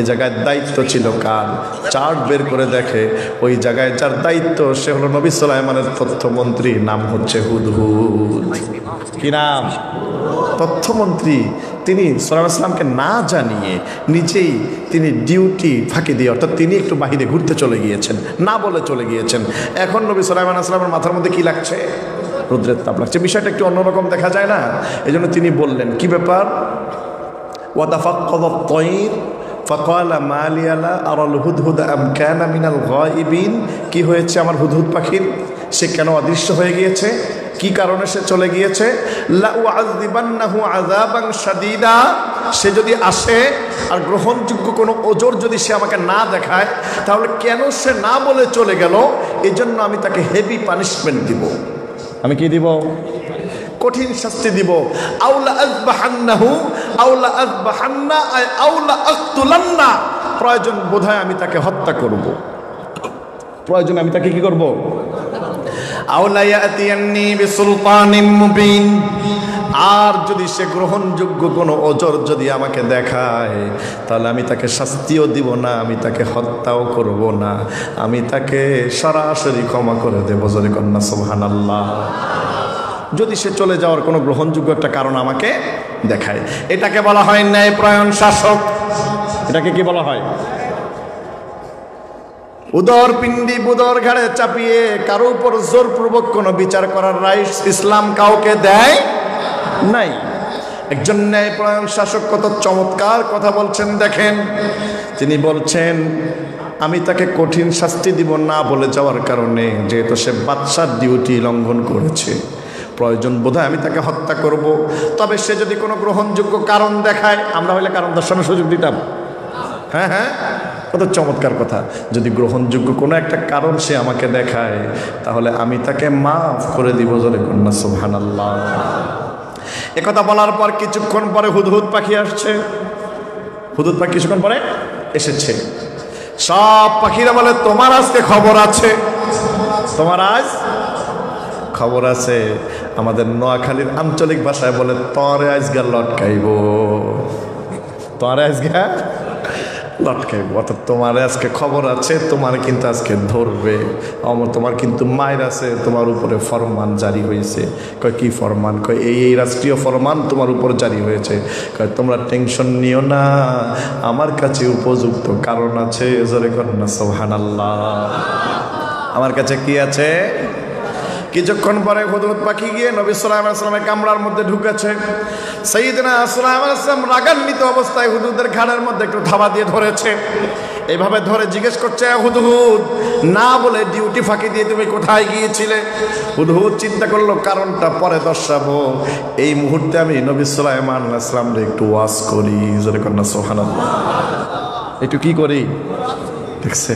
এ জায়গায় দায়িত্ব ছিল কার? চার্ট বের করে দেখে ওই জায়গায় যার দায়িত্ব সে হলো নবী সুলাইমানের তথ্যমন্ত্রী, নাম হচ্ছে হুদহুদ। কি নাম? তথ্যমন্ত্রী। তিনি সুলাইমান সালামকে না জানিয়ে নিজেই তিনি ডিউটি ফাঁকি দিয়ে, অর্থাৎ তিনি একটু বাহিরে ঘুরতে চলে গিয়েছেন, না বলে চলে গিয়েছেন। এখন নবী সুলাইমান আসলামের মাথার মধ্যে কি লাগছে? রৌদ্রের তাপ লাগছে। বিষয়টা একটু অন্যরকম দেখা যায় না? এই জন্য তিনি বললেন, কি ব্যাপার? ওয়াতাফাক্কাদাত তায়র ফাকালা মা লিয়া লা আরাল হুদহুদা আম কানা মিনাল গায়িবিন। কি হয়েছে আমার হুদহুদ পাখির? সে কেন অদৃশ্য হয়ে গিয়েছে? কি কারণে সে চলে গিয়েছে? লা উআযিবান্নাহু আযাবান শাদীদা। সে যদি আসে আর গ্রহণযোগ্য কোনো ওজর যদি সে আমাকে না দেখায়, তাহলে কেন সে না বলে চলে গেল? এই জন্য আমি তাকে হেভি পানিশমেন্ট দিব। আমি কি দিব? কঠিন শাস্তি দিব। আউলা আযবাহান্নাহু আউলা আযবাহান্না আউলা আকতুলান্না। প্রয়োজন বোধহয় আমি তাকে হত্যা করব। প্রয়োজন আমি তাকে কি করব? আউলা ইয়াতিয়ান্নি বিসুলতানিম মুবিন। আর যদি সে গ্রহণযোগ্য কোনো ওজর যদি আমাকে দেখায়, তাহলে আমি তাকে শাস্তিও দিব না, আমি তাকে হত্যাও করব না, আমি তাকে সরাসরি ক্ষমা করে দেব। জোরে কন্যা সুবহানাল্লাহ। যদি সে চলে যাওয়ার কোনো গ্রহণযোগ্য একটা কারণ আমাকে দেখায়, এটাকে বলা হয় ন্যায়পরায়ণ শাসক। এটাকে কি বলা হয়? উদর পিণ্ডি বুদর ঘাড়ে চাপিয়ে কারো উপর জোরপূর্বক কোনো বিচার করার রাইটস ইসলাম কাউকে দেয় নাই। একজন ন্যায়পরায়ণ শাসক কত চমৎকার কথা বলছেন দেখেন। তিনি বলছেন, আমি তাকে কঠিন শাস্তি দিব না বলে যাওয়ার কারণে, যেহেতু সে বাদশার ডিউটি লঙ্ঘন করেছে, প্রয়োজন বোধহয় আমি তাকে হত্যা করব। তবে সে যদি কোনো গ্রহণযোগ্য কারণ দেখায়, আমরা হইলে কারণ দর্শানোর সুযোগ দিতাম। হ্যাঁ হ্যাঁ, কত চমৎকার কথা। যদি গ্রহণযোগ্য কোনো একটা কারণ সে আমাকে দেখায়, তাহলে আমি তাকে মাফ করে দিব। জোরে কন্যা সুবহানাল্লাহ। একথা বলার পর কিছুক্ষণ পরে হুদহুদ পাখি আসছে। হুদহুদ পাখি কিছুক্ষণ পরে এসেছে। সব পাখিরা বলে, তোমার আজকে খবর আছে, তোমার আজ খবর আছে। আমাদের নোয়াখালীর আঞ্চলিক ভাষায় বলে, তরে আজগা লটকাইব, তরে আজগা লটকাইব। অর্থাৎ তোমার আজকে খবর আছে, তোমার কিন্তু আজকে ধরবে। তোমার কিন্তু মায়ের আছে, তোমার উপরে ফরমান জারি হয়েছে। কয় কি ফরমান? কয় এই রাষ্ট্রীয় ফরমান তোমার উপর জারি হয়েছে। কয় তোমরা টেনশন নিও না, আমার কাছে উপযুক্ত কারণ আছে। জোরে কন্যা সুবহানাল্লাহ। আমার কাছে কি আছে? কিছুক্ষণ পরে হুদহুদ পাখি গিয়ে নবী সুলাইমান আলাইহিস সালামের কামরার মধ্যে ঢুকেছে। সাইয়েদনা সুলাইমান আলাইহিস সালাম রাগান্বিত অবস্থায় হুদহুদের ঘাড়ের মধ্যে একটু থাবা দিয়ে ধরেছে। এইভাবে ধরে জিজ্ঞেস করছে, হুদহুদ, না বলে ডিউটি ফাঁকি দিয়ে তুমি কোথায় গিয়েছিলে? হুদহুদ চিন্তা করলো, কারণটা পরে দর্শাবো, এই মুহূর্তে আমি নবী সুলাইমান আলাইহিস সালামকে একটু ওয়াজ করি। জোরে কন্যা সুবহানাল্লাহ। একটু কি করি? দেখছে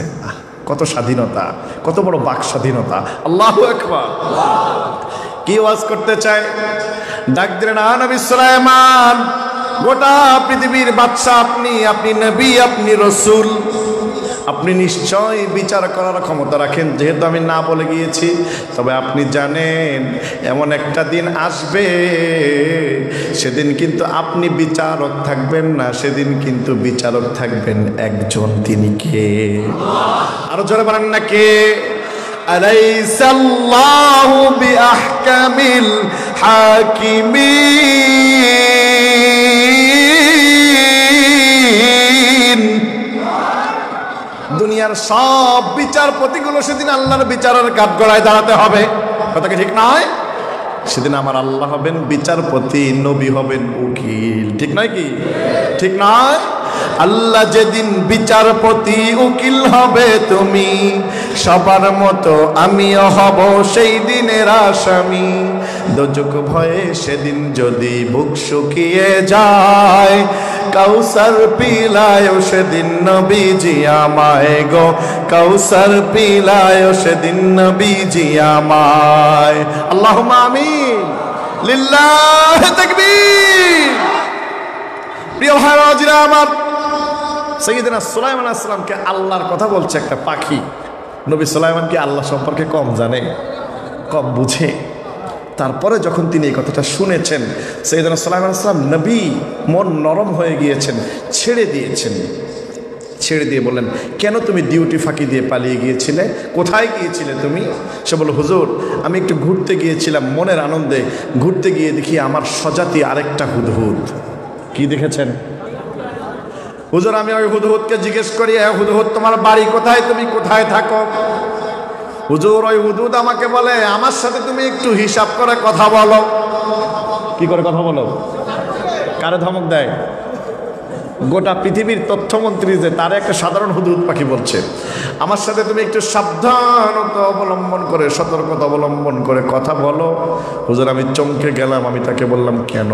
কত স্বাধীনতা, কত বড় বাক স্বাধীনতা। আল্লাহু আকবার। কি ওয়াজ করতে চায়? ডাক দিলেন, নবী সুলাইমান, গোটা পৃথিবীর বাদশা আপনি, আপনি নবী, আপনি রসুল। আপনি নিশ্চয়ই বিচার করার ক্ষমতা রাখেন, যেহেতু আমি না বলে গিয়েছি। তবে আপনি জানেন এমন একটা দিন আসবে, সেদিন কিন্তু আপনি বিচারক থাকবেন না, সেদিন কিন্তু বিচারক থাকবেন একজন, তিনি কে? আরো জোরে বলেন না, কে? আলাইসাল্লাহু বিআহকামিল হাকিমিন। দুনিয়ার সব বিচারপতিগুলো সেদিন আল্লাহর বিচারের কাঠগড়ায় দাঁড়াতে হবে, কথা কি ঠিক নয়? সেদিন আমার আল্লাহ হবেন বিচারপতি, নবী হবেন উকিল, ঠিক নয় কি? ঠিক নয়? আল্লাহ যেদিন বিচারপতি উকিল হবে তুমি, সবার মতো আমিও হব সেই দিনের আসামি। দোজক ভয়ে সেদিন যদি বুক শুকিয়ে যায়, কাউসার পিলায় সেদিন নবীজি আমায় গো, কাউসার পিলায় সেদিন নবীজি আমায়। আল্লাহুম্মা আমিন, লিল্লাহি তাকবীর। প্রিয় ভাইরা আমার, সাইয়েদনা সুলাইমান আলাইহিস সালামকে আল্লাহর কথা বলছে একটা পাখি। নবী সুলাইমান কি আল্লাহ সম্পর্কে কম জানে, কম বুঝে? তারপরে যখন তিনি এই কথাটা শুনেছেন, সাইয়েদনা সুলাইমান আলাইহিস সালাম নবী মন নরম হয়ে গিয়েছেন, ছেড়ে দিয়েছেন। ছেড়ে দিয়ে বললেন, কেন তুমি ডিউটি ফাঁকি দিয়ে পালিয়ে গিয়েছিলে? কোথায় গিয়েছিলে তুমি? সে বলল, হুজুর আমি একটু ঘুরতে গিয়েছিলাম, মনের আনন্দে ঘুরতে গিয়ে দেখি আমার স্বজাতি আরেকটা হুদহুদ। কি দেখেছেন? হুজুর আমি ওই হুদহুদকে জিজ্ঞেস করি, হুদহুদ তোমার বাড়ি কোথায়, তুমি কোথায় থাকো? হুজুর ওই হুদহুদ আমাকে বলে, আমার সাথে তুমি একটু হিসাব করে কথা বলো। কি করে কথা বলো? কারে ধমক দেয়? গোটা পৃথিবীর তথ্যমন্ত্রী যে, তার একটা সাধারণ হুদহুদ পাখি বলছে, আমার সাথে তুমি একটু সাবধানতা অবলম্বন করে, সতর্কতা অবলম্বন করে কথা বলো। হুজুর আমি চমকে গেলাম, আমি তাকে বললাম, কেন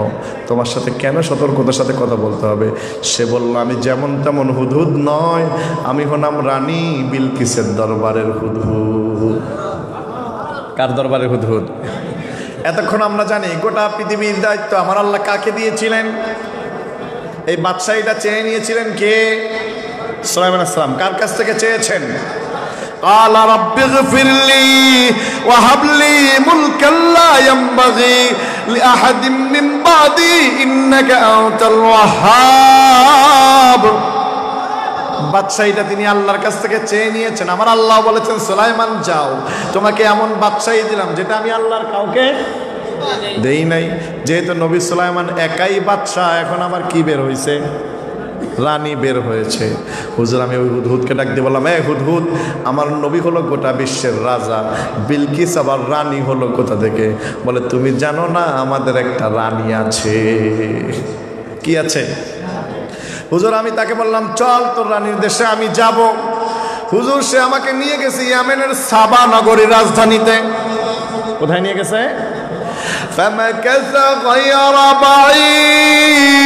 তোমার সাথে কেন সতর্কতার সাথে কথা বলতে হবে? সে বলল, আমি যেমন তেমন হুদহুদ নয়, আমি হলাম রানী বিলকিসের দরবারের হুদহুদ। কার দরবারের হুদহুদ? এতক্ষণ আমরা জানি গোটা পৃথিবীর দায়িত্ব আমার আল্লাহ কাকে দিয়েছিলেন? এই বাদশাহীটা চেয়ে নিয়েছিলেন কে? সুলাইমান আলাইহিস সালাম। কার কাছ থেকে চেয়েছেন? ক্বালা রাব্বিগফিরলি ওয়া হাবলি মুলকান লা ইয়ানবাগি লিআহাদিন মিন বাদি ইন্নাকা আনতাল ওয়াহ্হাব। বাদশাহীটা তিনি আল্লাহর কাছ থেকে চেয়ে নিয়েছেন। আমার আল্লাহ বলেছেন, সুলাইমান যাও, তোমাকে এমন বাদশাহী দিলাম যেটা আমি আল্লাহর কাউকে দেই নাই। যেহেতু নবী সুলাইমান একাই বাদশাহ, এখন আবার কি বের হয়েছে? রানী বের হয়েছে। হুজুর আমি ওই হুদহুদকে ডাক দিয়ে বললাম, হুদহুদ আমার নবী হলো গোটা বিশ্বের রাজা, বিলকিস আবার রানী হলো কোথা থেকে? বলে, তুমি জানো না আমাদের একটা রানী আছে। কি আছে? হুজুর আমি তাকে বললাম, চল তোর রানীর দেশে আমি যাব। হুজুর সে আমাকে নিয়ে গেছে ইয়েমেনের সাবা নগরীর রাজধানীতে। কোথায় নিয়ে গেছে? فمكث غير بعيد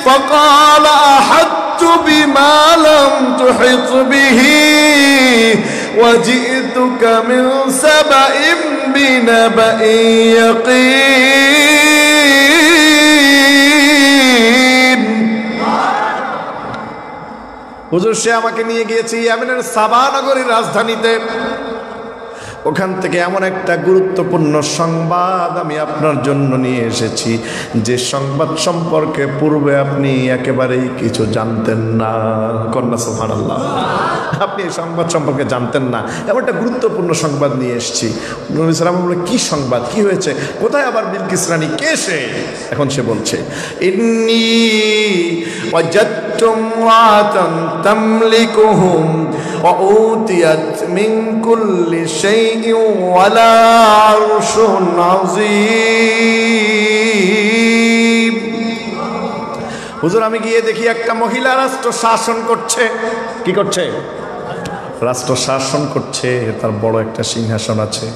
فقال أحطت بما لم تحط به وجئتك من سبأ بنبأ يقين। হুজুর সে আমাকে নিয়ে গিয়েছে ইয়েমেনের সাবা নগরীর রাজধানীতে। ওখান থেকে এমন একটা গুরুত্বপূর্ণ সংবাদ আমি আপনার জন্য নিয়ে এসেছি, যে সংবাদ সম্পর্কে পূর্বে আপনি একেবারেই কিছু জানতেন না। কন্যা সুবহানাল্লাহ। আপনি এই সংবাদ সম্পর্কে জানতেন না, এমন একটা গুরুত্বপূর্ণ সংবাদ নিয়ে এসেছি। নবী সাল্লাল্লাহু আলাইহি ওয়াসাল্লাম, কি সংবাদ, কি হয়েছে, কোথায় আবার বিলকিস রানী, কে সে? এখন সে বলছে, ইন্নী ওয়াজাদতু ইমরাতান তামলিকুহুম ওয়া উতিয়াত মিন কুল্লি শাইইন ওয়া লা আরশুন আযীম। হুজুর আমি গিয়ে দেখি একটা মহিলা রাষ্ট্র শাসন করছে। কি করছে? রাষ্ট্র শাসন করছে। তার বড় একটা সিংহাসন আছে।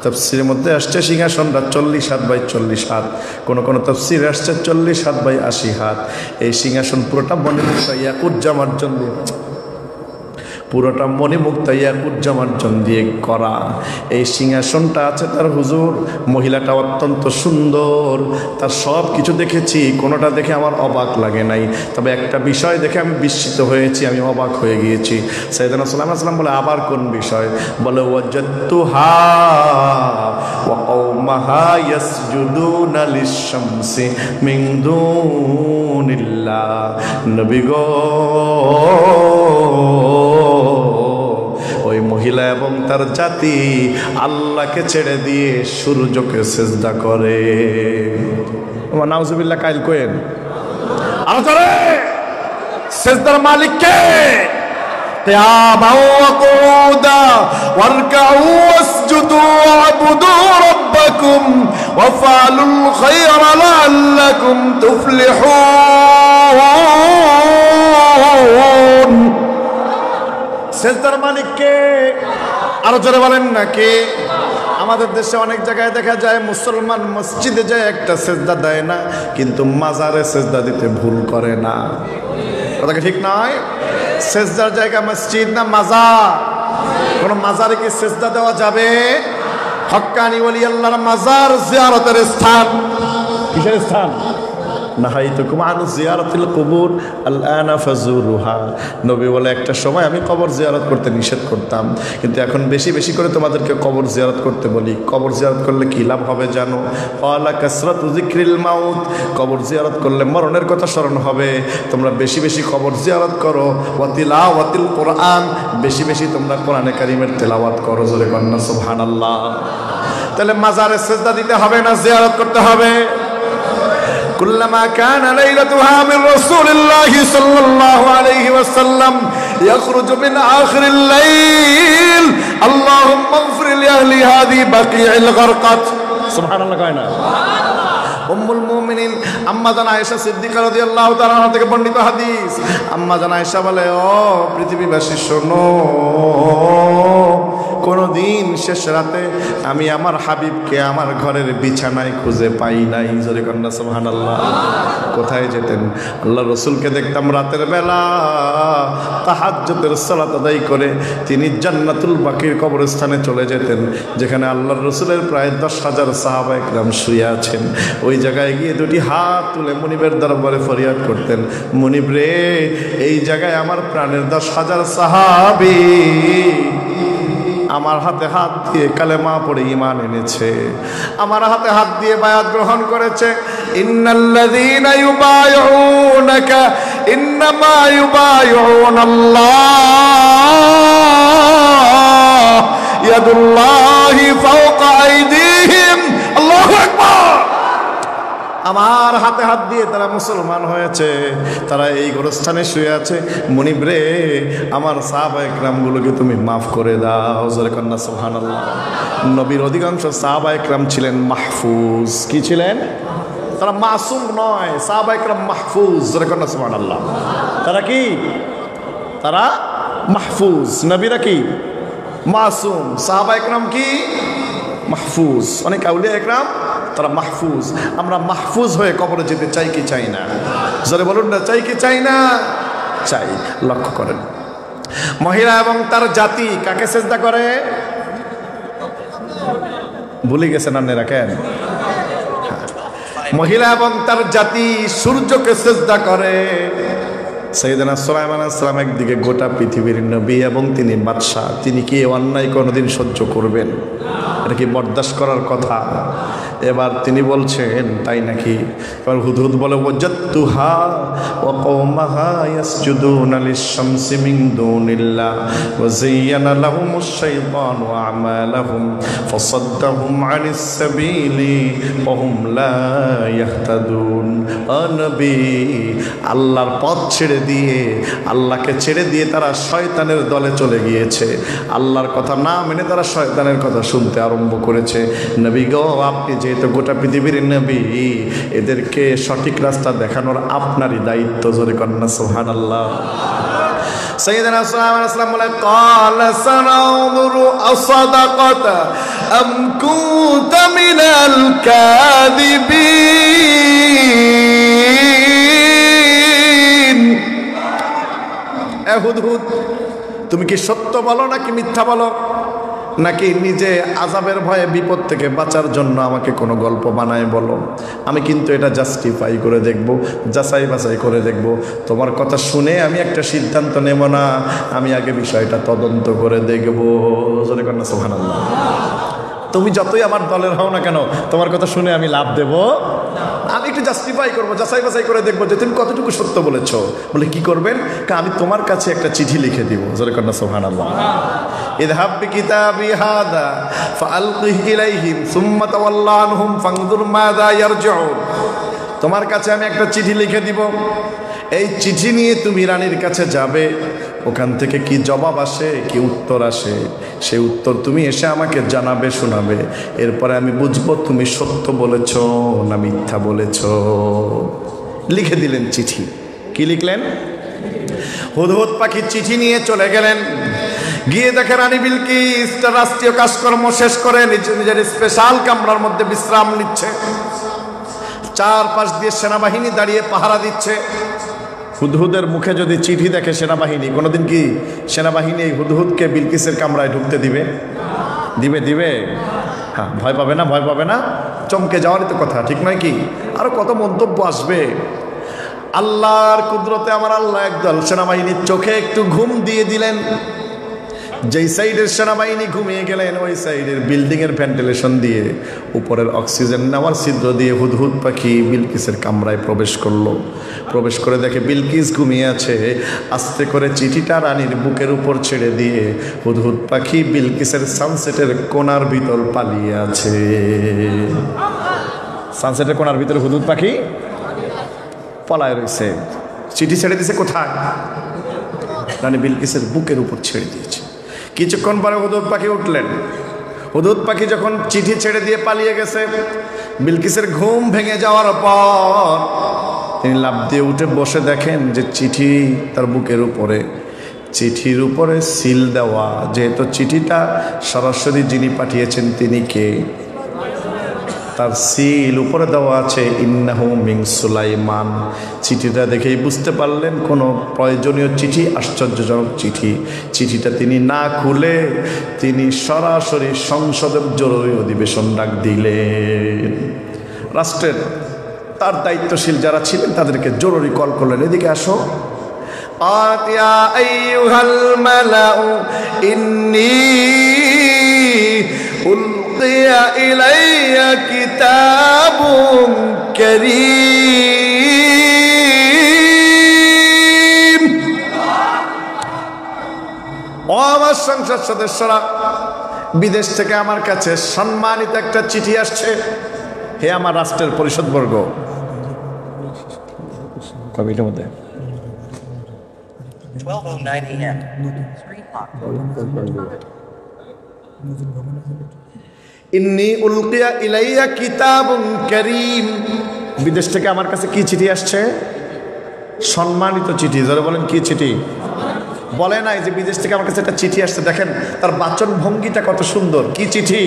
তাফসীরের মধ্যে আসছে সিংহাসনটা 40 হাত বাই 40 হাত, কোন কোন তাফসীরে আসছে 40 হাত বাই 80 হাত। এই সিংহাসন পুরোটা বর্ণিত ইয়াকুত জামার জন্য। পুরোটা মণিমুক্তা ইয়াকুজ্জামার্জন দিয়ে করা। এই সিংহাসনটা আছে তার হুজুর। মহিলাটা অত্যন্ত সুন্দর, তার সব কিছু দেখেছি, কোনোটা দেখে আমার অবাক লাগে নাই, তবে একটা বিষয় দেখে আমি বিস্মিত হয়েছি, আমি অবাক হয়ে গিয়েছি। সাইয়েদনা সুলাইমান আলাইহিস সালাম বলে, আবার কোন বিষয়? বলে ওয়াজাদতুহা ওয়া কওমাহা ইয়াসজুদুনা লিশ-শামসি মিন দুনিল্লাহ। নবী গো, ওই মহিলা এবং তার জাতি আল্লাহকে ছেড়ে দিয়ে সূর্যকে সিজদা করে। নাউজুবিল্লাহ। কাইল কোয়েন আরো জোরে, সিজদার মালিক কে? কিয়ামান ওয়া কুউদা ওয়ারকাউ ওয়াসজুদু ওয়া'বুদু রাব্বাকুম ওয়াফআলুল খায়রা লাআল্লাকুম তুফলিহুন। সিজদার মালিক কে? আরো জোরে বলেন না কে? আমাদের দেশে অনেক জায়গায় দেখা যায় মুসলমান মসজিদে যায় একটা সেজদা দেয় না, কিন্তু মাজারে সেজদা দিতে ভুল করে না। কথা কি ঠিক নয়? সেজদার জায়গা মসজিদ না মাজার? কোন মাজারে কি সেজদা দেওয়া যাবে? হক্কানি ওলি আল্লাহর মাজার জিয়ারতের স্থান। কিসের স্থান? নাহাইতুকুম আন জিয়ারাতিল কুবুর আলআনা ফাজুরুহা। নবী বলে, একটা সময় আমি কবর জিয়ারত করতে নিষেধ করতাম, কিন্তু এখন বেশি বেশি করে তোমাদেরকে কবর জিয়ারত করতে বলি। কবর জিয়ারত করলে কি লাভ হবে জানো? ক্বালা কাসরাতু যিকরিল মাউত। কবর জিয়ারত করলে মরণের কথা স্মরণ হবে। তোমরা বেশি বেশি কবর জিয়ারত করো। ওয়া তিলাওয়াতিল কোরআন। বেশি বেশি তোমরা কোরআনে কারীমের তেলাওয়াত করো। জোরে কন্না সুবহানাল্লাহ। তাহলে মাজারে সিজদা দিতে হবে না জিয়ারত করতে হবে? كلما كان ليلتها من رسول الله صلى الله عليه وسلم يخرج من آخر الليل اللهم اغفر لأهل هذه بقيع الغرقد سبحان الله كائنا উম্মুল মুমিনিন আম্মা জান আয়েশা সিদ্দিকা রাদিয়াল্লাহু তাআলা আনহা থেকে বর্ণিত হাদিস। আম্মা জান আয়েশা বলে, ও পৃথিবীবাসী শোনো, কোনদিন শেষ রাতে আমি আমার হাবিবকে আমার ঘরের বিছানায় খুঁজে পাই নাই। জোরে কন্না সুবহানাল্লাহ। কোথায় যেতেন? আল্লাহ রসুলকে দেখতাম রাতের বেলা তাহাজ্জুদের সালাত আদায় করে তিনি জান্নাতুল বাকির কবরস্থানে চলে যেতেন, যেখানে আল্লাহর রসুলের প্রায় 10,000 সাহাবা একরাম শুয়ে আছেন। ওই জায়গায় গিয়ে দুটি হাত তুলে মুনিবের দরবারে ফরিয়াদ করতেন, মুনিব রে, এই জায়গায় আমার প্রাণের 10,000 সাহাবী আমার হাতে হাত দিয়ে কালেমা পড়ে ঈমান এনেছে, আমার হাতে হাত দিয়ে বায়াত গ্রহণ করেছে। ইন্নাল্লাযীনা ইউবাইউনাকা ইন্নামা ইউবাইউনাল্লাহ ইয়াদুল্লাহি ফাওকা আইদিহিম। আল্লাহু আকবার। আমার হাতে হাত দিয়ে তারা মুসলমান হয়েছে, তারা এই গোরস্থানে শুয়ে আছে। মুনিব রে, আমার সাহাবা একরামগুলোকে তুমি মাফ করে দাও। জোরে কন্না সুবহানাল্লাহ। নবীর অধিকাংশ সাহাবা একরাম ছিলেন মাহফুজ। কি ছিলেন? তারা মাসুম নয়, সাহাবা একরাম মাহফুজ। জোরে কন্না সুবহানাল্লাহ। তারা কি? তারা মাহফুজ। নবীরা কি? মাসুম। সাহাবা একরাম কি? মাহফুজ। অনেক আউলিয়া একরাম তারা মাহফুজ। আমরা মাহফুজ হয়ে কবরে যেতে চাই কি চাই না? জোরে বলুন না, চাই কি চাই না? চাই। লক্ষ্য করেন, মহিলা এবং তার জাতি কাকে সেজদা করে? ভুলে গেছেন আপনারা কেন? মহিলা এবং তার জাতি সূর্যকে সেজদা করে। সাইয়েদনা সুলাইমান আলাইহিস সালাম একদিকে গোটা পৃথিবীর নবী এবং তিনি বাদশাহ, তিনি কি অন্যায় কোনোদিন সহ্য করবেন? এটা কি বরদাস্ত করার কথা? এবার তিনি বলছেন তাই নাকি? এবার হুদহুদ বলে, ওয়াজাদতুহা ওয়া কওমাহা ইয়াসজুদুনা লিশ-শামসি মিন দুনিল্লাহ ওয়া যায়্যানা লাহুমুশ শাইতানু আমালাহুম ফাসাদ্দাহুম আনিস সাবিলি ওয়া হুম লা ইয়াহতাদুন। ও নবী, আল্লাহর পথ ছেড়ে দিয়ে, আল্লাহকে ছেড়ে দিয়ে তারা শয়তানের দলে চলে গিয়েছে। আল্লাহর কথা না মেনে তারা শয়তানের কথা শুনতে আরম্ভ করেছে। নবী গো, আপনি যেহেতু গোটা পৃথিবীর নবী, এদেরকে সঠিক রাস্তা দেখানোর আপনারই দায়িত্ব। জোরে কন্না সুবহানাল্লাহ। সাইয়েদনা সুলাইমান আলাইহিস সালাম বলে, ক্বালা সানাউযুরু আসাদাকাতা আম কুনতা মিনাল কাযিবিন। এ হুদহুদ, তুমি কি সত্য বলো নাকি মিথ্যা বলো, নাকি নিজে আযাবের ভয়ে বিপদ থেকে বাঁচার জন্য আমাকে কোনো গল্প বানায় বলো। আমি কিন্তু এটা জাস্টিফাই করে দেখব, যাচাই বাছাই করে দেখব। তোমার কথা শুনে আমি একটা সিদ্ধান্ত নেব না, আমি আগে বিষয়টা তদন্ত করে দেখব। জোরে কর না সুবহানাল্লাহ। তুমি যতই আমার দলের হও না কেন, তোমার কথা শুনে আমি লাভ দেব, আমি একটু জাস্টিফাই করবো, যাচাই বাছাই করে দেখবো যে তুমি কতটুকু সত্য বলেছো। বলে কি করবেন? আমি তোমার কাছে একটা চিঠি লিখে দিব। জোরে কর না সুবহানাল্লাহ। ইযহাব বিকিতাবি হাদা ফাআলকিহি ইলাইহিম সুম্মা তাওয়াল্লা আনহুম ফানজুর মাযা ইয়ারজিউন। তোমার কাছে আমি একটা চিঠি লিখে দিব, এই চিঠি নিয়ে তুমি রানীর কাছে যাবে, ওখান থেকে কি জবাব আসে, কি উত্তর আসে, সেই উত্তর তুমি এসে আমাকে জানাবে, শোনাবে। এরপরে আমি বুঝবো তুমি সত্য বলেছ না মিথ্যা বলেছ। লিখে দিলেন চিঠি। কি লিখলেন? হুদহুদ পাখি চিঠি নিয়ে চলে গেলেন। গিয়ে দেখে রানী বিলকিস তার রাষ্ট্রীয় কাজকর্ম শেষ করে নিজের স্পেশাল কামরার মধ্যে বিশ্রাম নিচ্ছে। চারপাশ দিয়ে সেনাবাহিনী দাঁড়িয়ে পাহারা দিচ্ছে। হুদহুদের মুখে যদি চিঠি দেখে সেনাবাহিনী, কোনোদিন কি সেনাবাহিনী এই হুদহুদকে বিলকিসের কামরায় ঢুকতে দিবে? দিবে? দিবে? হ্যাঁ, ভয় পাবে না? ভয় পাবে না? চমকে যাওয়ারই তো কথা, ঠিক নয় কি? আরো কত মন্তব্য আসবে। আল্লাহর কুদরতে আমার আল্লাহ একদল সেনাবাহিনীর চোখে একটু ঘুম দিয়ে দিলেন। যেই সাইডের সেনাবাহিনী ঘুমিয়ে গেলেন, ওই সাইডের বিল্ডিংয়ের ভেন্টিলেশন দিয়ে, উপরের অক্সিজেন নেওয়ার ছিদ্র দিয়ে হুদহুদ পাখি বিলকিসের কামরায় প্রবেশ করলো। প্রবেশ করে দেখে বিলকিস ঘুমিয়ে আছে। আস্তে করে চিঠিটা রানীর বুকের উপর ছেড়ে দিয়ে হুদহুদ পাখি বিলকিসের সানসেটের কোণার ভিতর পালিয়ে আছে। সানসেটের কোণার ভিতরে হুদহুদ পাখি পলায় রয়েছে। চিঠি ছেড়ে দিয়েছে কোথায়? রানী বিলকিসের বুকের উপর ছেড়ে দিয়েছে। কিছুক্ষণ পরে হুদহুদ পাখি উঠলেন। হুদহুদ পাখি যখন চিঠি ছেড়ে দিয়ে পালিয়ে গেছে, বিলকিসের ঘুম ভেঙে যাওয়ার পর তিনি লাফ দিয়ে উঠে বসে দেখেন যে চিঠি তার বুকের উপরে, চিঠির উপরে সিল দেওয়া। যেহেতু চিঠিটা সরাসরি যিনি পাঠিয়েছেন তিনি কে, তার সিল উপরে দেওয়া আছে ইন্নাহু মিন সুলাইমান। চিঠিটা দেখেই বুঝতে পারলেন কোনো প্রয়োজনীয় চিঠি, আশ্চর্যজনক চিঠি। চিঠিটা তিনি না খুলে তিনি সরাসরি সংসদের জরুরি অধিবেশন ডাক দিলেন। রাষ্ট্রের তার দায়িত্বশীল যারা ছিলেন তাদেরকে জরুরি কল করলেন, এদিকে আসো। আতিয়া আইয়ুহাল মালাউ ইন্নী উলকিয়া ইলাইয়া কিতাবুন কারীম। ও আমার সংসদ সদস্যরা, বিদেশ থেকে আমার কাছে সম্মানিত একটা চিঠি আসছে। হে আমার রাষ্ট্রের পরিষদবর্গ, কমিটির মধ্যে 12:09 a.m. 3 o'clock. ইন্নী উলকিয়া ইলাইয়া কিতাবুন কারীম। বিদেশ থেকে আমার কাছে কি চিঠি আসছে? সম্মানিত চিঠি। যারা বলেন কি চিঠি? বলে নাই যে বিদেশ থেকে আমার কাছে একটা চিঠি আসছে। দেখেন তার বাচন ভঙ্গিটা কত সুন্দর। কি চিঠি?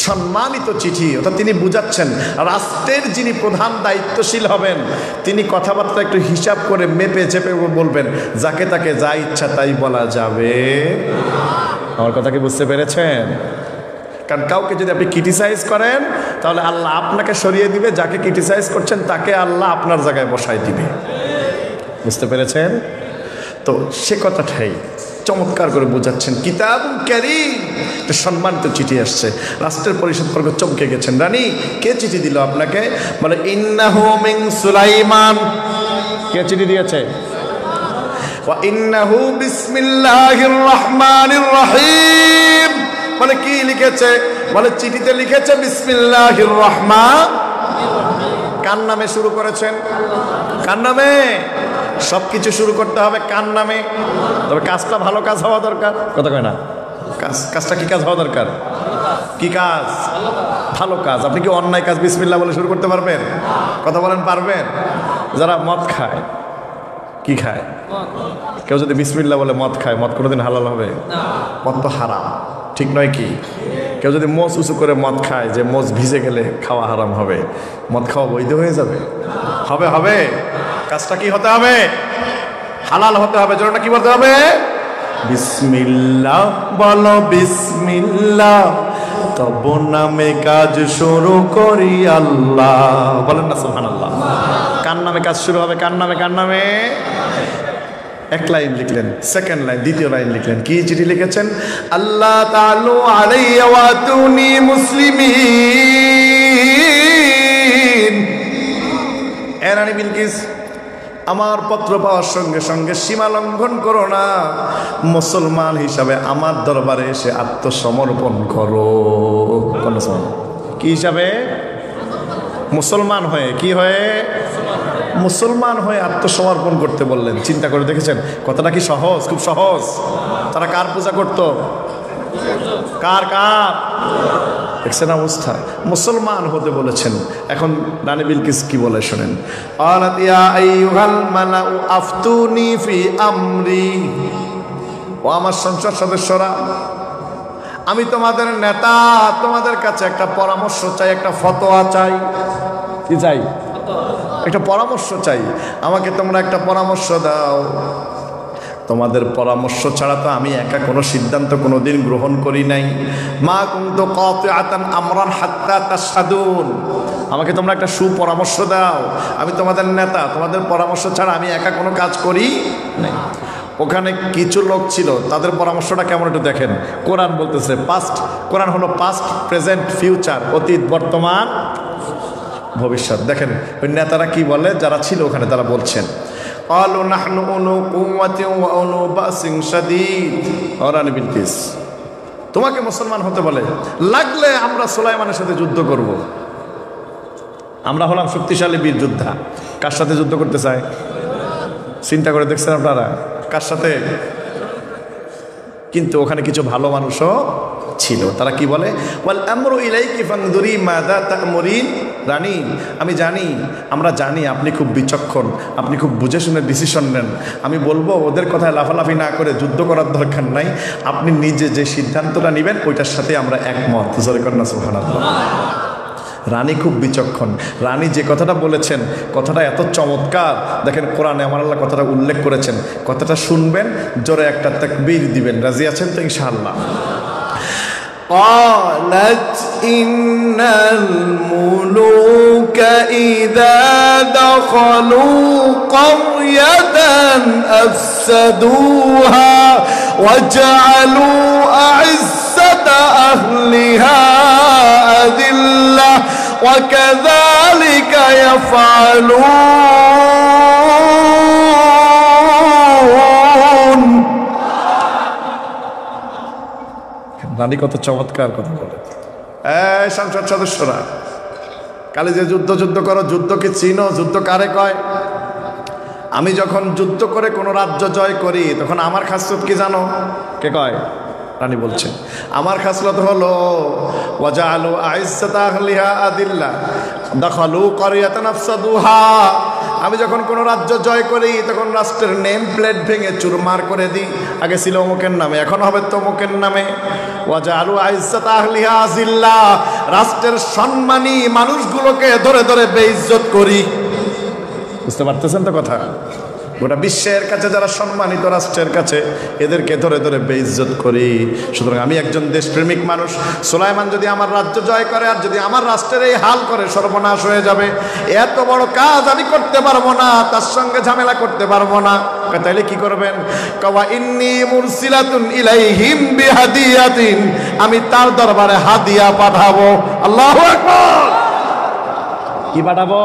সম্মানিত চিঠি। অর্থাৎ তিনি বুঝাচ্ছেন রাষ্ট্রের যিনি প্রধান দায়িত্বশীল হবেন তিনি কথাবার্তা একটু হিসাব করে মেপে চেপে বলবেন, যাকে তাকে যা ইচ্ছা তাই বলা যাবে। আমার কথা কি বুঝতে পেরেছেন? কারণ কাউকে যদি আপনি ক্রিটিসাইজ করেন তাহলে আল্লাহ আপনাকে সরিয়ে দিবে, যাকে ক্রিটিসাইজ করছেন তাকে আল্লাহ আপনার জায়গায় বসায় দিবে। বুঝতে পেরেছেন? তো সে কথাটাই চমৎকার করে বোঝাচ্ছেন। কিতাবুন কারীম, একটা সম্মানিত চিঠি আসছে। রাষ্ট্রের পরিষদবর্গ চমকে গেছেন। রানী, কে চিঠি দিল আপনাকে? বলে ইন্নাহু মিন সুলাইমান। কে চিঠি দিয়েছে? ওয়া ইন্নাহু বিসমিল্লাহির রহমানির রহিম। বলে কি লিখেছে? বলে চিঠিতে লিখেছে বিসমিল্লাহির রহমান। কার নামে শুরু করেছেন? কার নামে? সবকিছু শুরু করতে হবে কার নামে? তবে কাজটা ভালো কাজ হওয়া দরকার। কথা কয় না? কাজটা কি কাজ হওয়া দরকার? কি কাজ? ভালো কাজ। আপনি কি অন্যায় কাজ বিসমিল্লাহ বলে শুরু করতে পারবেন? কথা বলেন, পারবেন? যারা মদ খায়, কি খায়? কেউ যদি বিসমিল্লাহ বলে মদ খায়, মদ কোনোদিন হালাল হবে? মদ তো হারাম, ঠিক নয় কি? কেউ যদি মোজ উঁচু করে মদ খায়, যে মোজ ভিজে গেলে খাওয়া হারাম হবে, মদ খাওয়া বৈধ হয়ে যাবে? হবে? হবে? কাজটা কি হতে হবে? হালাল হতে হবে। জন্য কি বলতে হবে? বিসমিল্লাহ বলো বিসমিল্লাহ, তব নামে কাজ শুরু করি আল্লাহ। বলেন না সুবহানাল্লাহ। কার নামে কাজ শুরু হবে? কার নামে? কার নামে? এক লাইন লিখলেন, সেকেন্ড লাইন, দ্বিতীয় লাইন লিখলেন, কি চিঠি লিখেছেন? আল্লাহ তাআলু আলাইয়া ওয়া তুনি মুসলিমিন। এ রানী বিলকিস, আমার পত্র পাওয়ার সঙ্গে সঙ্গে সীমা লঙ্ঘন করো না, মুসলমান হিসাবে আমার দরবারে এসে আত্মসমর্পণ করো। কি হিসাবে? মুসলমান হয়ে। কি হয়ে? মুসলমান হয়ে আত্মসমর্পণ করতে বললেন। চিন্তা করে দেখেছেন কথাটা কি সহজ? খুব সহজ। তারা কার পূজা করত? কার? দেখছেন অবস্থা। মুসলমান হতে বলেছেন। এখন রানী বিলকিস কি বলে শোনেন। ক্বালাত ইয়া আইয়ুহাল মালাউ আফতুনি ফি আমরি। ও আমার সংসদ সদস্যরা, আমি তোমাদের নেতা, তোমাদের কাছে একটা পরামর্শ চাই, একটা ফতোয়া চাই। কি চাই? একটা পরামর্শ চাই। আমাকে তোমরা একটা পরামর্শ দাও। তোমাদের পরামর্শ ছাড়া তো আমি একা কোনো সিদ্ধান্ত কোনোদিন গ্রহণ করি নাই। মা কুনতু কাতিআতান আমরান হাত্তা তাশহাদুন। আমাকে তোমরা একটা সুপরামর্শ দাও। আমি তোমাদের নেতা, তোমাদের পরামর্শ ছাড়া আমি একা কোনো কাজ করি নাই। ওখানে কিছু লোক ছিল, তাদের পরামর্শটা কেমন একটু দেখেন। কোরআন বলতেছে পাস্ট, কোরআন হলো পাস্ট, প্রেজেন্ট, ফিউচার, অতীত, বর্তমান, ভবিষ্যৎ। দেখেন ওই নেতারা কি বলে, যারা ছিল ওখানে, তারা বলছেন ক্বালু নাহনু উলু কুওয়াতিন ওয়া উলু বাসিন শাদীদ। ও রানী বিলকিস, তোমাকে মুসলমান হতে বলে, লাগলে আমরা সুলাইমানের সাথে যুদ্ধ করব। আমরা হলাম শক্তিশালী বীর যোদ্ধা। কার সাথে যুদ্ধ করতে চায়? চিন্তা করে দেখছেন আপনারা কার সাথে? কিন্তু ওখানে কিছু ভালো মানুষও ছিল। তারা কি বলে? ওয়াল আমরু ইলাইকি ফানদুরি মাযা তা'মুরিন। রানী, আমি জানি, আমরা জানি আপনি খুব বিচক্ষণ, আপনি খুব বুঝে শুনে ডিসিশন নেন। আমি বলবো ওদের কথায় লাফালাফি না করে যুদ্ধ করার দরকার নাই। আপনি নিজে যে সিদ্ধান্তটা নেবেন ওইটার সাথে আমরা একমত। জোরে করেন না সুবহানাল্লাহ। রানী খুব বিচক্ষণ। রানী যে কথাটা বলেছেন, কথাটা এত চমৎকার। দেখেন কোরআনে আমার আল্লাহ কথাটা উল্লেখ করেছেন। কথাটা শুনবেন, জোরে একটা তাকবীর দিবেন। রাজি আছেন তো ইনশাআল্লাহ? قالت إن الملوك إذا دخلوا قرية أفسدوها وجعلوا أعزة أهلها أذلة وكذلك يفعلون। রানী কত চমৎকার কথা বলে। এই সংসদ সদস্যরা, কালে যে যুদ্ধ করো, যুদ্ধকে চিনো? যুদ্ধ কারে কয়? আমি যখন যুদ্ধ করে কোনো রাজ্য জয় করি তখন আমার খাসলত কি জানো? কে কয়? রানী বলছেন আমার খাসলত হলো ওয়াজআলু আইজ্জাতা আহলিহা আদিল্লা দাখালু ক্বরিয়াতান আফসাদুহা। আমি যখন কোনো রাজ্য জয় করি তখন রাষ্ট্রের নেম প্লেট ভেঙে চুরমার করে দিই। আগে ছিল অমুকের নামে, এখন হবে তমুকের নামে। ওয়াজআলু আইজ্জাতা আহলিহা আজিল্লা। রাষ্ট্রের সম্মানী মানুষগুলোকে ধরে ধরে বেইজ্জত করি। বুঝতে পারতেছেন তো কথা? গোটা বিশ্বের কাছে যারা সম্মানিত, রাষ্ট্রের কাছে, এদেরকে ধরে ধরে বেইজ্জত করি। সুতরাং আমি একজন দেশপ্রেমিক মানুষ। সুলাইমান যদি আমার রাজ্য জয় করে আর যদি আমার রাষ্ট্রের এই হাল করে, সর্বনাশ হয়ে যাবে। এত বড় কাজ আমি করতে পারবো না, তার সঙ্গে ঝামেলা করতে পারবো না। তাইলে কি করবেন? কাওয়া ইন্নী মুরসিলাতুন ইলাইহিম বিহাদিয়াতিন। আমি তার দরবারে হাদিয়া পাঠাবো। আল্লাহু আকবার। কি পাঠাবো?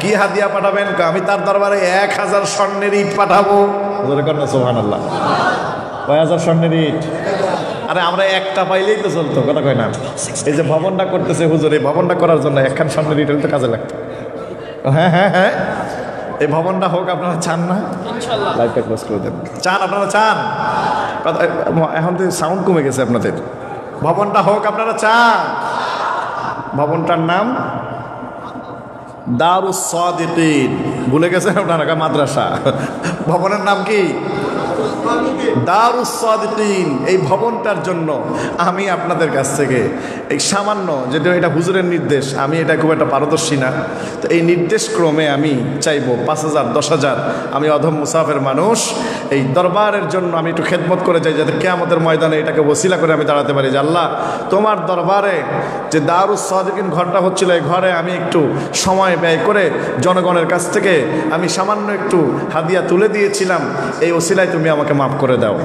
কি হাদিয়া পাঠাবেন? আমি তার দরবারে 1000 স্বর্ণের ইট পাঠাবো। সুবহানাল্লাহ। কয় হাজার স্বর্ণের ইট? আরে আমরা একটা পাইলেই তো চলতো, কথা কয় না? এই যে ভবনটা করতেছে হুজুর, এই ভবনটা করার জন্য একখান স্বর্ণের ইট তো কাজে লাগতো। হ্যাঁ হ্যাঁ হ্যাঁ, এই ভবনটা হোক। আপনারা চান না? লাইভটা ক্লোজ করে দেন। চান? আপনারা চান? এখন তো সাউন্ড কমে গেছে আপনাদের। ভবনটা হোক, আপনারা চান? ভবনটার নাম দারুস সাদিকিন। ভুলে গেছেন আপনারা? মাদ্রাসা। ভবনের নাম কি? দারুস সাদিকিন। এই ভবনটার জন্য আমি আপনাদের কাছ থেকে এই সামান্য, যেটা এটা হুজুরের নির্দেশ, আমি এটা খুব একটা পারদর্শী না, তো এই নির্দেশ ক্রমে আমি চাইবো 5,000 10,000 আমি অধম মুসাফের মানুষ এই দরবারের জন্য আমি একটু খেদমত করে যাই, যাতে কিয়ামতের ময়দানে এটাকে ওসিলা করে আমি দাঁড়াতে পারি যে আল্লাহ তোমার দরবারে যে দারুস সাদিকিন ঘরটা হচ্ছিল, এই ঘরে আমি একটু সময় ব্যয় করে জনগণের কাছ থেকে আমি সামান্য একটু হাদিয়া তুলে দিয়েছিলাম, এই ওসিলায় তুমি আমাকে মাফ করে দাও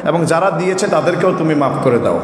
এবং যারা দিয়েছে তাদেরকেও তুমি মাফ করে দাও।